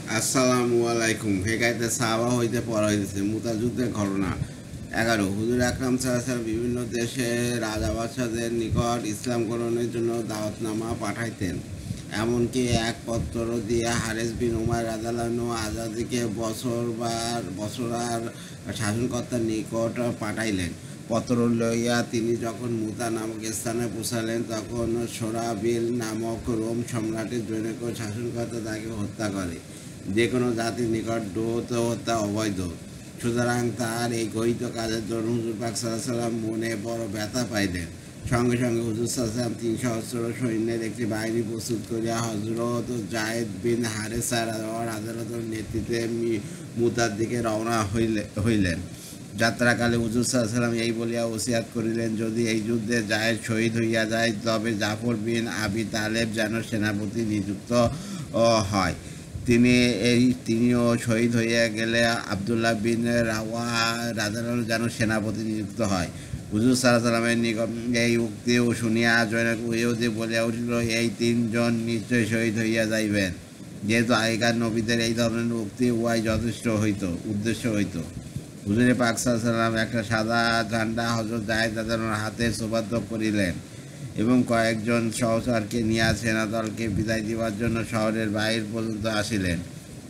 আসসালামু আলাইকুম। হেকায়েতে সাহাবা হইতে পড়া হইতেছে মুতা যুদ্ধের ঘটনা। 11 হুজুর আকরাম সাল্লাল্লাহু বিভিন্ন দেশে রাজা বাদশাহদের নিকট ইসলাম গ্রহণের জন্য দাওয়াতনামা পাঠাইতেন। এমনকি এক পত্র দিয়ে হারেস বিন উমার রাদিয়াল্লাহু আজাদিকে বছরার শাসনকর্তার নিকট পাঠাইলেন। পত্র লইয়া তিনি যখন মুতা নামক স্থানে পৌঁছালেন তখন সোরাবিল নামক রোম সম্রাটের জনৈক শাসনকর্তা তাকে হত্যা করে। যে কোনো জাতির নিকট দ্রুত হত্যা অবৈধ। সুতরাং তার এই গহিত কাজের জন্য হুজুর পাক সাল্লাল্লাহু আলাইহি ওয়াসাল্লাম মনে বড় ব্যথা পাইলেন। সঙ্গে সঙ্গে হুজুর সাল্লাল্লাহু আলাইহি ওয়াসাল্লাম 3 সহস্র সৈন্যের একটি বাহিনী প্রস্তুত করিয়া হযরত যায়েদ বিন হারেসা রাদিয়াল্লাহু নেতৃত্বে মুতার দিকে রওনা হইলেন। যাত্রাকালে হুজুর সাল্লাল্লাহু আলাইহি ওয়াসাল্লাম এই বলিয়া ওসিয়াত করিলেন, যদি এই যুদ্ধে যায়েদ শহীদ হইয়া যায় তবে জাফর বিন আবি তালেব যেন সেনাপতি নিযুক্ত হয়। তিনিও শহীদ হইয়া গেলে আবদুল্লাহ বিন রাওয়া রাদিয়াল্লাহু যেন সেনাপতি নিযুক্ত হয়। হুজুর সাল্লাল্লাহু আলাইহি ওয়াসাল্লামের নিকট এই উক্তি শুনিয়া জনক ইহুদী বলিয়া উঠিল, এই তিনজন নিশ্চয় শহীদ হইয়া যাইবেন। যেহেতু আগেকার নবীদের এই ধরনের উক্তি উহাই যথেষ্ট উদ্দেশ্য হইত। হুজুরে পাক সাল্লাল্লাহু আলাইহি ওয়াসাল্লাম একটা সাদা ঝান্ডা হযরত যায়েদ রাদিয়াল্লাহু হাতে সুপার্দ করিলেন এবং কয়েকজন সহচরকে নিয়ে সেনাদলকে বিদায় দিবার জন্য শহরের বাহির পর্যন্ত আসিলেন।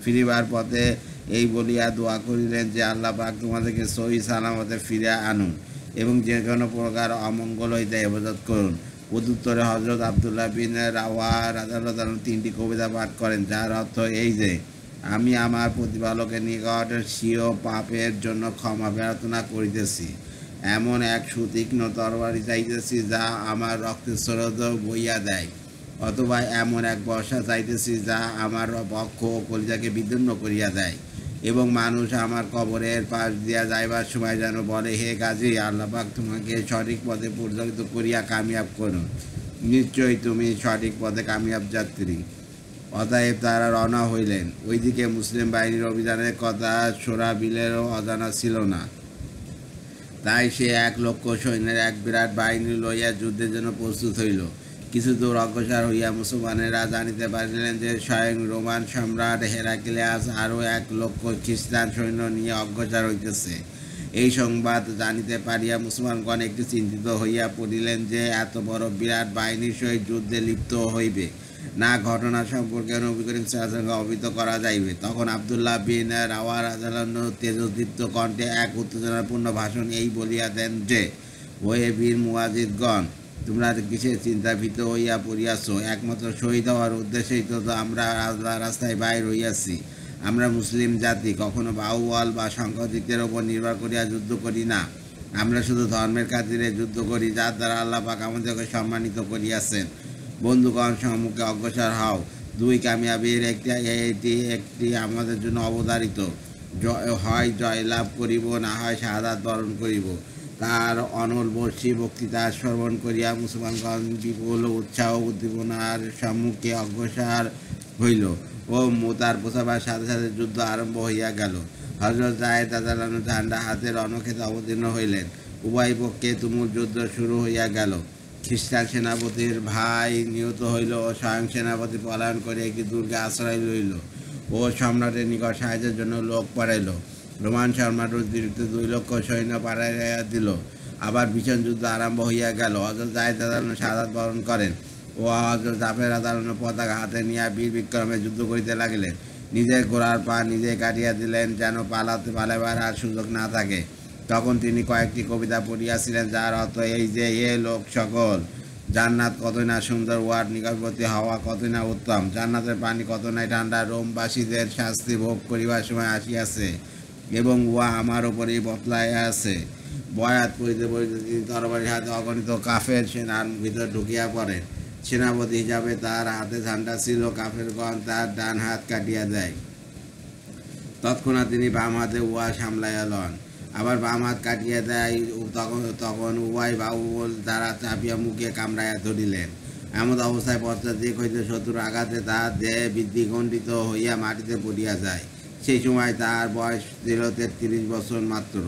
ফিরিবার পথে এই বলিয়া দোয়া করিলেন যে আল্লাহ পাক তোমাদেরকে সহি সালামতে ফিরে আনুন এবং যে কোনো প্রকার অমঙ্গল হইতে হেফাজত করুন। প্রত্যুত্তরে হযরত আবদুল্লাহ বিন রাওয়া রাদিয়াল্লাহু 3টি কবিতা পাঠ করেন, যার অর্থ এই যে, আমি আমার প্রতিপালকের নিকট স্বীয় পাপের জন্য ক্ষমা প্রার্থনা করিতেছি। এমন এক সুতীক্ষ্ণ তরবারি চাইতেছি যা আমার রক্তের স্রোত বইয়া দেয়, অথবা এমন এক বর্ষা চাইতেছি যা আমার বক্ষ ও কলিজাকে বিদীর্ণ করিয়া দেয় এবং মানুষ আমার কবরের পাশ দিয়া যাইবার সময় যেন বলে, হে গাজী, আল্লাহ পাক তোমাকে সঠিক পথে পরিচালিত করিয়া কামিয়াব করুন। নিশ্চয়ই তুমি সঠিক পথে কামিয়াব যাত্রী। অতএব তারা রওনা হইলেন। ওইদিকে মুসলিম বাহিনীর অভিযানের কথা সোরাবিলেরও অজানা ছিল না। তাই সে 1,00,000 সৈন্যের এক বিরাট বাহিনী লইয়া যুদ্ধের জন্য প্রস্তুত হইল। কিছু দূর অগ্রসর হইয়া মুসলমানেরা জানিতে পারিলেন যে স্বয়ং রোমান সম্রাট হেরাক্লিয়াস আরও 1,00,000 খ্রিস্টান সৈন্য নিয়ে অগ্রসর হইতেছে। এই সংবাদ জানিতে পারিয়া মুসলমানগণ একটু চিন্তিত হইয়া পড়িলেন যে এত বড় বিরাট বাহিনীর সহিত যুদ্ধে লিপ্ত হইবে না ঘটনা সম্পর্কে নবী করিম সাল্লাল্লাহু আলাইহি ওয়াসাল্লামকে অবহিত করা যাইবে। তখন আবদুল্লাহ বিন রাওয়া রাদিয়াল্লাহু তেজদীপ্ত কণ্ঠে এক উত্তেজনাপূর্ণ ভাষণ এই বলিয়া দেন যে, ওহে বীর মুজাহিদগণ, তোমরা কিসের চিন্তা ভীত হইয়া পড়িয়াছ? একমাত্র শহীদ হওয়ার উদ্দেশ্যেই তো আমরা রাস্তায় বাইর হইয়াছি। আমরা মুসলিম জাতি কখনো বাহুবল বা সংখ্যাধিক্যের ওপর নির্ভর করিয়া যুদ্ধ করি না। আমরা শুধু ধর্মের খাতিরে যুদ্ধ করি, যার দ্বারা আল্লাহ পাক আমাদেরকে সম্মানিত করিয়াছেন। বন্ধুগণ, সম্মুখে অগ্রসর হও। 2 কামিয়াবির একটি আমাদের জন্য অবধারিত, হয় জয়লাভ করিব, না হয় শাহাদাত বরণ করিব। তার অনলবর্ষী বক্তৃতা শ্রবণ করিয়া মুসলমানগণ বিপুল উৎসাহ উদ্দীপনার সম্মুখে অগ্রসর হইল ও মোতার পোষাবার সাথে সাথে যুদ্ধ আরম্ভ হইয়া গেল। হযরত যায়েদ রাদিয়াল্লাহু ঝান্ডা হাতে রণক্ষেত্রে অবতীর্ণ হইলেন। উভয় পক্ষে তুমুল যুদ্ধ শুরু হইয়া গেল। খ্রিস্টান সেনাপতির ভাই নিহত হইল ও স্বয়ং সেনাপতি পলায়ন করে একটি দুর্গে আশ্রয় লইল ও সম্রাটের নিকট সাহায্যের জন্য লোক পাঠাইল। রোমান সম্রাট অতিরিক্ত 2,00,000 সৈন্য পাঠাইয়া দিল। আবার ভীষণ যুদ্ধ আরম্ভ হইয়া গেল। হযরত যায়েদ রাদিয়াল্লাহু শাহাদাত বরণ করেন ও হযরত জাফর রাদিয়াল্লাহু পতাকা হাতে নিয়ে বীর বিক্রমে যুদ্ধ করিতে লাগিলেন। নিজের ঘোড়ার পা নিজেই কাটিয়া দিলেন যেন পালাইবার আর সুযোগ না থাকে। তখন তিনি কয়েকটি কবিতা পড়িয়াছিলেন, যার অর্থ এই যে, এ লোক সকল, জান্নাত কতই না সুন্দর, উহার নিকটবর্তী হাওয়া কতই না উত্তম, জান্নাতের পানি কত নাই ঠান্ডা, রোমবাসীদের শাস্তি ভোগ করিবার সময় আসিয়াছে এবং উহা আমার উপরেই বতলাইয়া আছে। বয়াত পড়িতে পড়িতে তিনি তরবারির হাতে অগণিত কাফের সেনার ভিতর ঢুকিয়া পড়েন। সেনাপতি হিসাবে তার হাতে ঝান্ডা ছিল। কাফেরগণ তার ডান হাত কাটিয়া দেয়। তৎক্ষণাৎ তিনি বাম হাতে উহা সামলাইয়া লন। আবার বাম হাত কাটিয়া দেয়। তখন উভয় বাহুবল দ্বারা চাপিয়া মুখে কামড়াইয়া ধরিলেন। এমন অবস্থায় পশ্চাৎ দিক হইতে শত্রুর আঘাতে তাহার দেহে বিদ্যুৎখণ্ডিত হইয়া মাটিতে পড়িয়া যায়। সেই সময় তাহার বয়স ছিল 33 বছর মাত্র।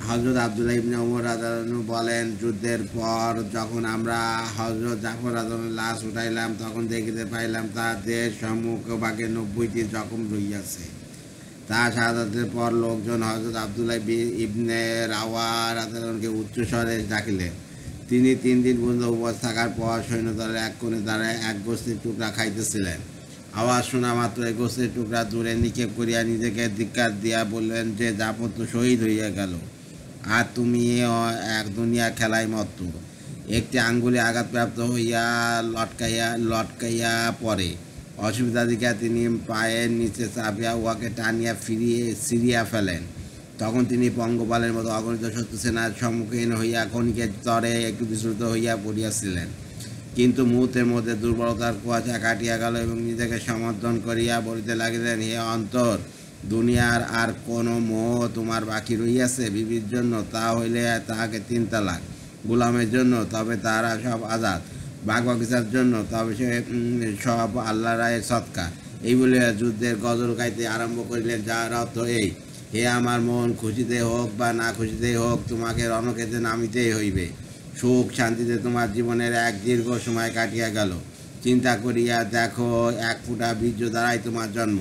হযরত আব্দুল্লাহ ইবনে ওমর রাদিয়াল্লাহু আনহু বলেন, যুদ্ধের পর যখন আমরা হযরত জাফর রাদিয়াল্লাহু লাশ উঠাইলাম তখন দেখিতে পাইলাম তার দেহ সম্মুখভাগে 90টি জখম রহিয়াছে। তার শাহাদাতের পর লোকজন হযরত আব্দুল্লাহ ইবনে রাওয়া রাদিয়াল্লাহুকে উচ্চস্বরে ডাকিলেন। তিনি 3 দিন পর্যন্ত উপবাস থাকার পর সৈন্যদলের এক কোণে দাঁড়ায় এক গোস্তের টুকরা খাইতেছিলেন। আওয়াজ শোনা মাত্র এই গোস্তের টুকরা দূরে নিক্ষেপ করিয়া নিজেকে ধিক্কার দিয়া বললেন যে জাফর তো শহীদ হইয়া গেল, আর তুমি এক দুনিয়া খেলায় মত্ত। একটি আঙ্গুলে আঘাতপ্রাপ্ত হইয়া লটকাইয়া পড়ে। অসুবিধা দেখিয়া তিনি পায়ের নিচে চাপিয়া উহাকে টানিয়া ছিঁড়িয়া ফেলেন। তখন তিনি পঙ্গপালের মতো অগণিত শত্রু সেনার সম্মুখীন হইয়া ক্ষণিকের তরে একটু বিস্মৃত হইয়া পড়িয়াছিলেন, কিন্তু মুহূর্তের মধ্যে দুর্বলতার কুয়াশা কাটিয়া গেল এবং নিজেকে সমর্থন করিয়া বলিতে লাগিলেন, হে অন্তর, দুনিয়ার আর কোনো মোহ তোমার বাকি রহিয়াছে বিবির জন্য? তা হইলে তাহাকে 3 তালাক, গোলামের জন্য তবে তারা সব আজাদ, বাঘ বাগিচার জন্য তবে সে সব আল্লাহ রায়ের সৎকা। এই বলিয়া যুদ্ধের গজল গাইতে আরম্ভ করিলেন, যার অর্থ এই, হে আমার মন, খুশিতে হোক বা না খুশিতেই হোক তোমাকে রণক্ষেত্রে নামিতেই হইবে। সুখ শান্তিতে তোমার জীবনের এক দীর্ঘ সময় কাটিয়া গেল। চিন্তা করিয়া দেখো, এক ফুটা বীর্য দ্বারাই তোমার জন্ম।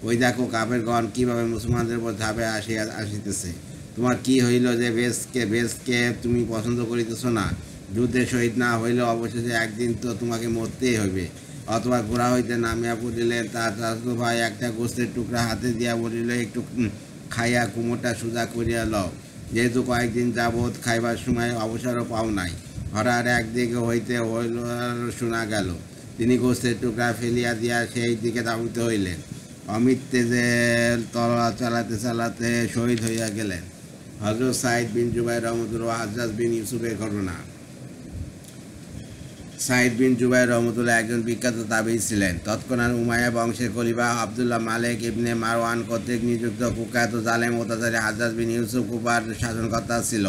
ওই দেখো কাফেরগণ কীভাবে মুসলমানদের উপর ঝাঁপে আসিতেছে। তোমার কি হইল যে বেশকে তুমি পছন্দ করিতেছ না? যুদ্ধে শহীদ না হইলে অবশেষে একদিন তো তোমাকে মরতেই হইবে। অথবা ঘোড়া হইতে নামিয়া পড়িলেন, তার চাচাতো ভাই একটা গোস্তের টুকরা হাতে দিয়া বলিল, একটু খাইয়া কুমোরটা সোজা করিয়া লও, যেহেতু কয়েকদিন যাবৎ খাইবার সময় অবসরও পাও নাই। হঠাৎ একদিকে হইতে হইল শোনা গেল। তিনি গোস্তের টুকরা ফেলিয়া দিয়া সেই দিকে ধাবিত হইলেন। অমিত তেজে তলোয়ার চালাতে শহীদ হইয়া গেলেন। হযরত সাঈদ বিন জুবাইর রহমতুল্লাহ হাজ্জাজ বিন ইউসুফের ঘটনা। সাঈদ বিন জুবাইর রহমতুল্লাহ একজন বিখ্যাত তাবেঈ ছিলেন। তৎক্ষণাৎ উমাইয়া বংশের খলিফা আবদুল্লাহ মালিক ইবনে মারওয়ান কর্তৃক নিযুক্ত কুখ্যাত জালেম অত্যাচারী হাজ্জাজ বিন ইউসুফ কুফার শাসনকর্তা ছিল।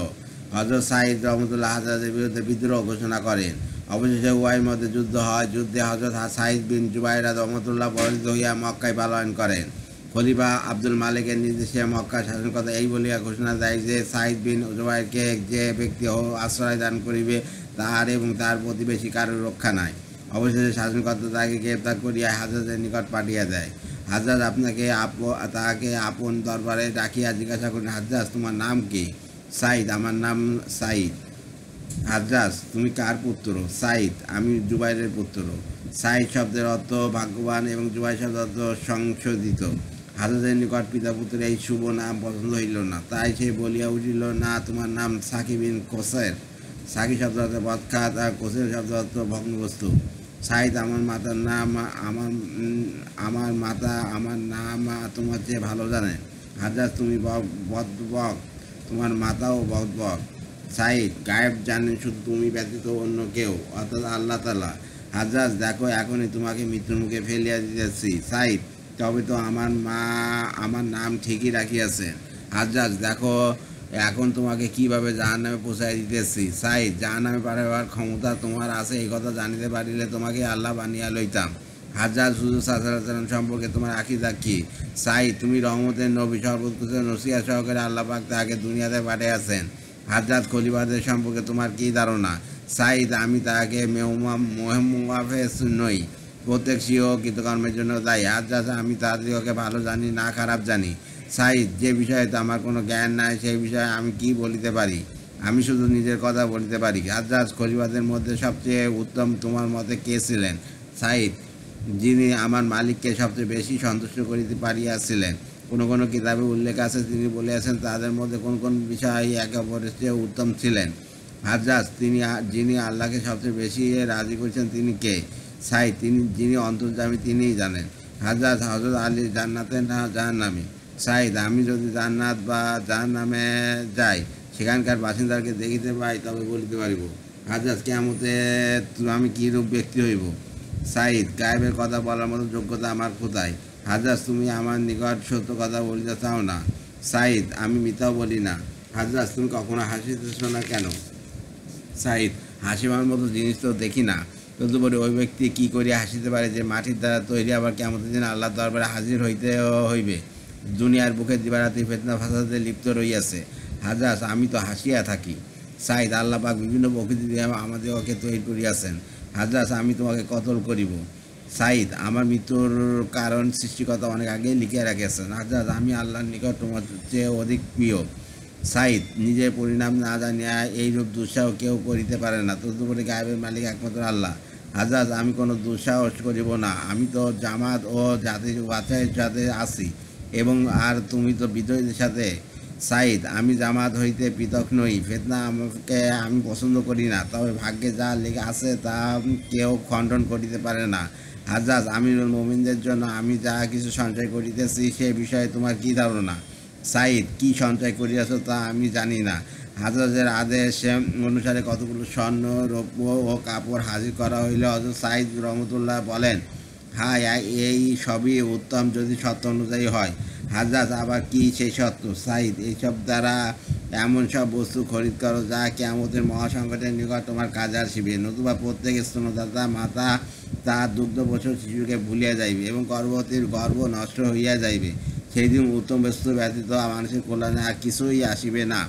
হযরত সাঈদ রহমতুল্লাহ হাজ্জাজের বিরুদ্ধে বিদ্রোহ ঘোষণা করেন। অবশেষে উভয়ের মধ্যে যুদ্ধ হয়। যুদ্ধে হযরত সাঈদ বিন জুবাইর রহমতুল্লাহ পরাজিত হইয়া মক্কায় পলায়ন করেন। খলিফা আব্দুল মালিকের নির্দেশে মক্কার শাসনকর্তা এই বলিয়া ঘোষণা দেয় যে সাঈদ বিন জুবাইরকে যে ব্যক্তি আশ্রয় দান করিবে তাহার এবং তার প্রতিবেশী কারোর রক্ষা নাই। অবশেষে শাসনকর্তা তাকে গ্রেপ্তার করিয়া হাজ্জাজের নিকট পাঠিয়ে দেয়। হাজ্জাজ তাহাকে আপন দরবারে ডাকিয়া জিজ্ঞাসা করেন, হাজ্জাজ, তোমার নাম কি? সাঈদ, আমার নাম সাঈদ। হাজ্জাজ, তুমি কার পুত্র? সাঈদ, আমি জুবাইরের পুত্র। সাঈদ শব্দের অর্থ ভাগ্যবান এবং জুবাইর শব্দের অর্থ সংশোধিত। হাজ্জাজের নিকট পিতা পুত্রের এই শুভ নাম পছন্দ হইল না, তাই সে বলিয়া উঠিল, না, তোমার নাম সাকি বিন কোসের। সাকি শব্দ অর্থ বৎখাত আর কোসের শব্দ অর্থ ভগ্নবস্তু। সাঈদ, আমার মাতার নাম আমার নাম তোমার চেয়ে ভালো জানে। হাজ্জাজ, তুমি বকবক, তোমার মাতাও বকবক। সাঈদ, গায়েব জানেন শুধু তুমি ব্যতীত অন্য কেউ, অর্থাৎ আল্লাহ তাআলা। হাজ্জাজ, দেখো, এখনই তোমাকে মৃত্যুর মুখে ফেলিয়া দিতেছি। সাঈদ, তবে তো আমার নাম ঠিকই রাখিয়াছেন। হাজ্জাজ, দেখো, এখন তোমাকে কিভাবে জাহান্নামে পৌঁছাই দিতেছি। সাঈদ, জাহান্নামে পাঠাবার ক্ষমতা তোমার আছে, এই কথা জানিতে পারিলে তোমাকে আল্লাহ বানিয়া লইতাম। হাজ্জাজ, হুজুর সাল্লাল্লাহু আলাইহি ওয়াসাল্লাম সম্পর্কে তোমার আকীদা কি? সাঈদ, তুমি রহমতের নবী, সর্বোৎকৃষ্ট নসিহত সহকারে আল্লাহ পাক তাকে দুনিয়াতে পাঠিয়েছেন। হাজ্জাজ, খলিফাদের সম্পর্কে তোমার কি ধারণা? সাঈদ, আমি তাকে মুহাফেজ নই, প্রত্যেক স্বীয় কৃতকর্মের জন্য দায়ী। হাজ্জাজ, আমি তাদেরকে ভালো জানি না খারাপ জানি। সাঈদ, যে বিষয়ে তো আমার কোনো জ্ঞান নাই সেই বিষয়ে আমি কি বলিতে পারি? আমি শুধু নিজের কথা বলিতে পারি। হাজ্জাজ, খলিফাদের মধ্যে সবচেয়ে উত্তম তোমার মতে কে ছিলেন? সাঈদ, যিনি আমার মালিককে সবচেয়ে বেশি সন্তুষ্ট করিতে পারিয়াছিলেন। কোনো কোনো কিতাবে উল্লেখ আছে তিনি বলিয়াছেন তাদের মধ্যে কোন কোন বিষয় একে অপরের চেয়ে উত্তম ছিলেন। হাজ্জাজ, যিনি আল্লাহকে সবচেয়ে বেশি রাজি করেছেন তিনি কে? সাঈদ, যিনি অন্তর্যামী তিনিই জানেন। হাজ্জাজ, হযরত আলী জান্নাতে না জাহান্নামে? সাঈদ, আমি যদি জান্নাত বা জাহান্নামে যাই, সেখানকার বাসিন্দাকে দেখিতে পাই, তবে বলিতে পারিব। হাজ্জাজ, কিয়ামতে আমি কিরূপ ব্যক্তি হইব? সাঈদ, গায়েবের কথা বলার মতো যোগ্যতা আমার কোথায়? হাজ্জাজ, তুমি আমার নিকট সত্য কথা বলিতে চাও না? সাঈদ, আমি মিথ্যাও বলি না। হাজ্জাজ, তুমি কখনো হাসিতেছ না কেন? সাঈদ, হাসিবার মতো জিনিস তো দেখি না। তদুপরি ওই ব্যক্তি কি করিয়া হাসিতে পারে যে মাটির দ্বারা তৈরি, আবার কিয়ামতের দিন আল্লাহর দরবারে হাজির হইতে হইবে? দুনিয়ার বুকে দিবারাত্রি ফিতনা ফাসাদে লিপ্ত রহিয়াছে। হাজরাত আমি তো হাসিয়া থাকি। সাইদ আল্লাহ পাক বিভিন্ন প্রকৃতি দিয়ে আমাদেরকে তৈরি করিয়াছেন। হাজরাত আমি তোমাকে কতল করিব। সাইদ আমার মৃত্যুর কারণ সৃষ্টিকর্তা অনেক আগেই লিখে রাখিয়াছেন। হাজরাত আমি আল্লাহর নিকট তোমার চেয়ে অধিক প্রিয়। সাইদ নিজের পরিণাম না জানিয়া এইরূপ দুঃসাহ কেউ করিতে পারে না, তদুপরি গায়েবের মালিক একমাত্র আল্লাহ। হাজরাত আমি কোনো দুঃসাহস করিব না, আমি তো জামাত ও জাতির বাছাইয়ের সাথে আছি এবং আর তুমি তো বিদ্রোহীদের সাথে। সাইদ আমি জামাত হইতে পৃথক নই, ফিতনা আমাকে আমি পছন্দ করি না, তবে ভাগ্যে যা লেগে আছে তা কেউ খণ্ডন করিতে পারে না। হাজরাত আমিরুল মুমিনদের জন্য আমি যা কিছু সঞ্চয় করিতেছি সে বিষয়ে তোমার কী ধারণা। সাইদ কি সঞ্চয় করিয়াছ তা আমি জানি না। হাজরাতের আদেশ অনুসারে কতগুলো স্বর্ণ রৌপ্য ও কাপড় হাজির করা হইলে হযরত সাইদ রহমতুল্লাহ বলেন, হ্যাঁ এই সবই উত্তম যদি সত্য অনুযায়ী হয়। হাজরাত আবার কি সেই সত্য। সাইদ এইসব দ্বারা এমন সব বস্তু খরিদ করো যা কিয়ামতের মহাসংকটের নিকট তোমার কাজে আসিবে, নতুবা প্রত্যেক স্তনদাতা মাতা তার দুগ্ধবৎসল শিশুকে ভুলিয়া যাইবে এবং গর্ভবতীর গর্ভ নষ্ট হইয়া যাইবে। সেই দিন উত্তম বস্তু ব্যতীত মানুষের কল্যাণে আর কিছুই আসিবে না।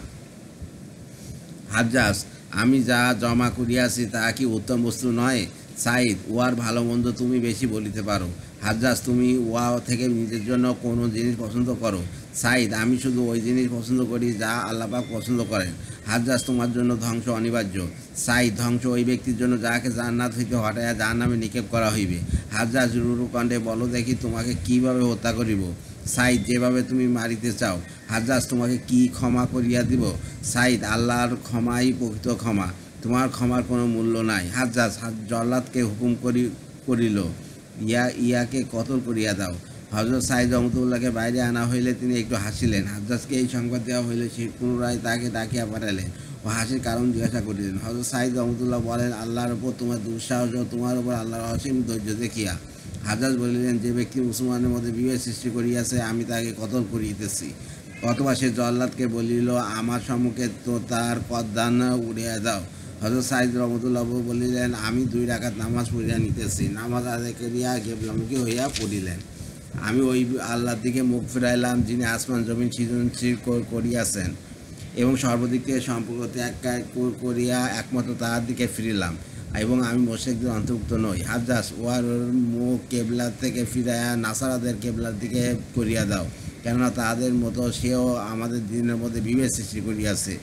হাজরাত আমি যা জমা করিয়াছি তা কি উত্তম বস্তু নয়। সাইদ উহার ভালো মন্দ তুমি বেশি বলিতে পারো। হাজরাত তুমি উহা থেকে নিজের জন্য কোনো জিনিস পছন্দ করো। সাইদ আমি শুধু ওই জিনিস পছন্দ করি যা আল্লাহ পাক পছন্দ করেন। হাজরাত তোমার জন্য ধ্বংস অনিবার্য। সাইদ ধ্বংস ওই ব্যক্তির জন্য যাকে জান্নাত হইতে হটাইয়া জাহান্নামে নিক্ষেপ করা হইবে। হাজরাত রুরুকণ্ঠে বলো দেখি তোমাকে কিভাবে হত্যা করিব। সাইদ যেভাবে তুমি মারিতে চাও। হাজরাত তোমাকে কি ক্ষমা করিয়া দিব। সাইদ আল্লাহর ক্ষমাই প্রকৃত ক্ষমা, তোমার ক্ষমার কোনো মূল্য নাই। হাজরাত জল্লাদকে হুকুম করিল ইয়াকে কতল করিয়া দাও। হযরত সাইদ রহমতুল্লাহকে বাইরে আনা হইলে তিনি একটু হাসিলেন। হাজরাতকে এই সংবাদ দেওয়া হইলে সে পুনরায় তাকে ডাকিয়া পাঠালেন ও হাসির কারণ জিজ্ঞাসা করিলেন। হযরত সাইদ রহমতুল্লাহ বলেন, আল্লাহর উপর তোমার দুঃসাহস ও তোমার উপর আল্লাহর অসীম ধৈর্য দেখিয়া। হাজরাত বলিলেন, যে ব্যক্তি মুসলমানের মধ্যে বিভেদ সৃষ্টি করিয়াছে আমি তাকে কতল করিতেছি। অথবা সে জল্লাদকে বলিল, আমার সম্মুখে তো তার কদ্দান উড়িয়া দাও। হযরত সাইদ রহমতুল্লাহ বলিলেন, আমি 2 রাকাত নামাজ পড়িয়া নিতেছি। নামাজ আদায় করিয়া কিবলামুখী হইয়া পড়িলেন। আমি ওই আল্লাহর দিকে মুখ ফিরাইলাম যিনি আসমান জমিন সৃজনশীল করিয়াছেন এবং সর্বদিক থেকে সম্পর্ক ত্যাগ করিয়া একমাত্র তাহার দিকে ফিরিলাম এবং আমি মুশরিকদের অন্তর্ভুক্ত নই। হাজরাত ওয়ার মুখ কেবলার থেকে ফিরাইয়া নাসারাদের কেবলার দিকে করিয়া দাও, কেননা তাহাদের মতো সেও আমাদের দিনের মধ্যে বিভেদ সৃষ্টি করিয়াছে।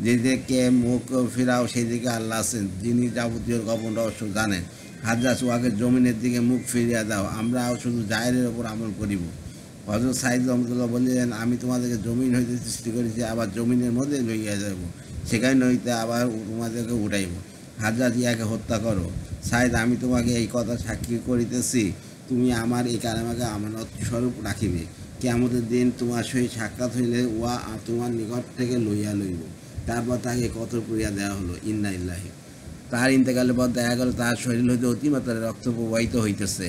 যেদিকে মুখ ফিরাও সেই দিকে আল্লাহ আছেন, যিনি যাবতীয় গোপন রহস্য জানেন। হাজরাত ওয়াকে জমিনের দিকে মুখ ফিরিয়া দাও, আমরাও শুধু জাহেরের ওপর আমল করিব। হযরত সাইদ রহমতুল্লাহ বললেন, আমি তোমাদেরকে জমিন হইতে সৃষ্টি করেছি, আবার জমিনের মধ্যে লইয়া যাব, সেখানে হইতে আবার তোমাদেরকে উঠাইব। হাজরাত ইয়াকে হত্যা করো। সাইদ আমি তোমাকে এই কথা সাক্ষী করিতেছি, তুমি আমার এই কালেমাকে আমানত স্বরূপ রাখিবে। কিয়ামতের দিন তোমার সহিত সাক্ষাৎ হইলে উহা তোমার নিকট থেকে লইয়া লইব। তারপর তাকে কতল করিয়া দেওয়া হলো। ইন্না লিল্লাহি। তার ইন্তেকালের পর দেখা গেল তার শরীর হইতে অতিমাত্রায় রক্ত প্রবাহিত হইতেছে।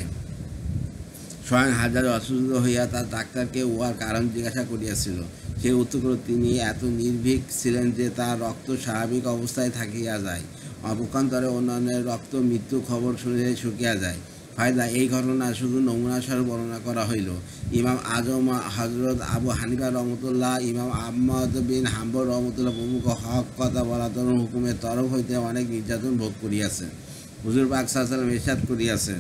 স্বয়ং হাজরাত অসুস্থ হইয়া তার ডাক্তারকে উহার কারণ জিজ্ঞাসা করিয়াছিল। সে উত্তর করল, তিনি এত নির্ভীক ছিলেন যে তার রক্ত স্বাভাবিক অবস্থায় থাকিয়া যায়, অপক্ষান্তরে অন্যান্যের রক্ত মৃত্যু খবর শুনিলে শুকিয়া যায়। ফায়দা এই ঘটনা শুধু নমুনাস্বরূপ বর্ণনা করা হইল। ইমাম আজম হযরত আবু হানিফা রহমতুল্লাহ, ইমাম আহমদ বিন হাম্বল রহমতুল্লাহ প্রমুখ হক কথা বলার জন্য হুকুমের তরফ হইতে অনেক নির্যাতন ভোগ করিয়াছেন। হুজুর পাক সাল্লাল্লাহু আলাইহি ওয়াসাল্লাম ইরশাদ করিয়াছেন,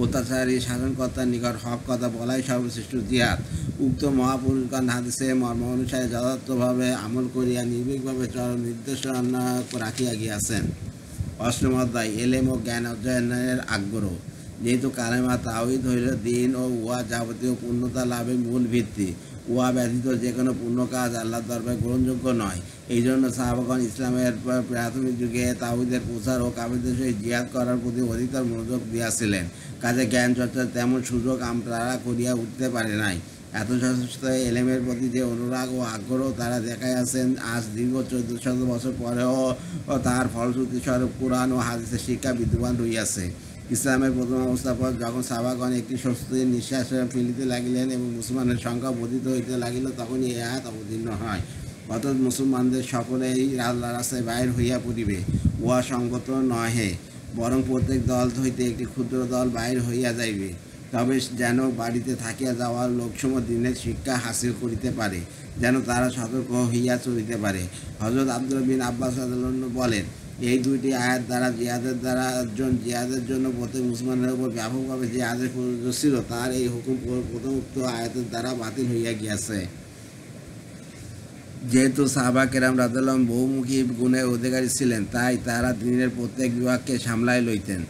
অত্যাচারী শাসনকর্তার নিকট হক কথা বলাই সর্বশ্রেষ্ঠ জিহাদ। উক্ত মহাপুরুষগণ হাদিসে মর্ম অনুসারে যথার্থভাবে আমল করিয়া নির্ভীকভাবে চরম নির্দেশনা রাখিয়া গিয়াছেন। 8ম অধ্যায় এলেম ও জ্ঞান অর্জনের আগ্রহ। যেহেতু কালেমা তাওহীদ হইল দিন ও উহা যাবতীয় পূর্ণতা লাভের মূল ভিত্তি, উহা ব্যতীত যে কোনো পূর্ণ কাজ আল্লাহর দরবারে গ্রহণযোগ্য নয়। এই জন্য সাহাবাগণ ইসলামের প্রাথমিক যুগে তাওহীদের প্রচার ও কাফিরদের সহিত জিহাদ করার প্রতি অধিকতর মনোযোগ দিয়াছিলেন। কাজে জ্ঞান চর্চার তেমন সুযোগ তারা করিয়া উঠতে পারে নাই। এত যথেষ্ট এলেমের প্রতি যে অনুরাগ ও আগ্রহ তারা দেখাইয়াছেন, আজ দীর্ঘ 1400 বছর পরেও তাহার ফলশ্রুতি স্বরূপ কুরআন ও হাদিসের শিক্ষা বিদ্যমান রহিয়াছে। ইসলামের প্রথম অবস্থার পর যখন সাহাবাগণ একটি স্বস্তির নিঃশ্বাস ফেলিতে লাগিলেন এবং মুসলমানের সংখ্যা বর্ধিত হইতে লাগিল, তখনই এই আয়াত অবতীর্ণ হয়। অর্থাৎ মুসলমানদের সকলেই আল্লাহ রাস্তায় বাইর হইয়া পড়িবে, উহা সঙ্গত নহে, বরং প্রত্যেক দল হইতে একটি ক্ষুদ্র দল বাইর হইয়া যাইবে। তবে যেন বাড়িতে থাকিয়া যাওয়ার লোকসমূহ দিনের শিক্ষা হাসিল করিতে পারে, যেন তারা সতর্ক হইয়া চলিতে পারে। হযরত আব্দুল্লাহ বিন আব্বাস রাদিয়াল্লাহু আনহু বলেন, এই দুইটি আয়াত দ্বারা জিহাদের জন্য প্রত্যেক মুসলমানের উপর ব্যাপকভাবে যে আদেশ প্রযোজ্য ছিল, তার এই হুকুম প্রথমোক্ত আয়াতের দ্বারা বাতিল হইয়া গিয়াছে। যেহেতু সাহাবা কেরাম রাদিয়াল্লাহু আনহুম বহুমুখী গুণের অধিকারী ছিলেন, তাই তারা দিনের প্রত্যেক বিভাগকে সামলাই লইতেন।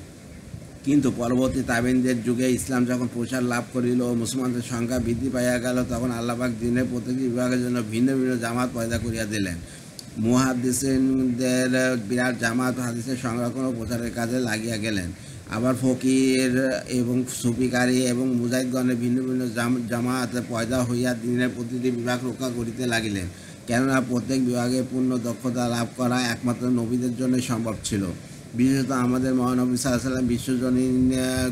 কিন্তু পরবর্তী তাবেঈনদের যুগে ইসলাম যখন প্রসার লাভ করিল ও মুসলমানদের সংখ্যা বৃদ্ধি পাইয়া গেল, তখন আল্লাহ পাক দিনের প্রত্যেকটি বিভাগের জন্য ভিন্ন ভিন্ন জামাত পয়দা করিয়া দিলেন। মুহাদ্দিসিনদের বিরাট জামাত হাদিসের সংরক্ষণ ও প্রচারের কাজে লাগিয়া গেলেন। আবার ফকির এবং সুফিকারী এবং মুজাহিদগণের ভিন্ন ভিন্ন জামাত পয়দা হইয়া দিনের প্রতিটি বিভাগ রক্ষা করিতে লাগিলেন, কেননা প্রত্যেক বিভাগে পূর্ণ দক্ষতা লাভ করা একমাত্র নবীদের জন্যই সম্ভব ছিল। বিশেষত আমাদের মহানবী সাল্লাল্লাহু আলাইহি ওয়াসাল্লাম বিশ্বজনীন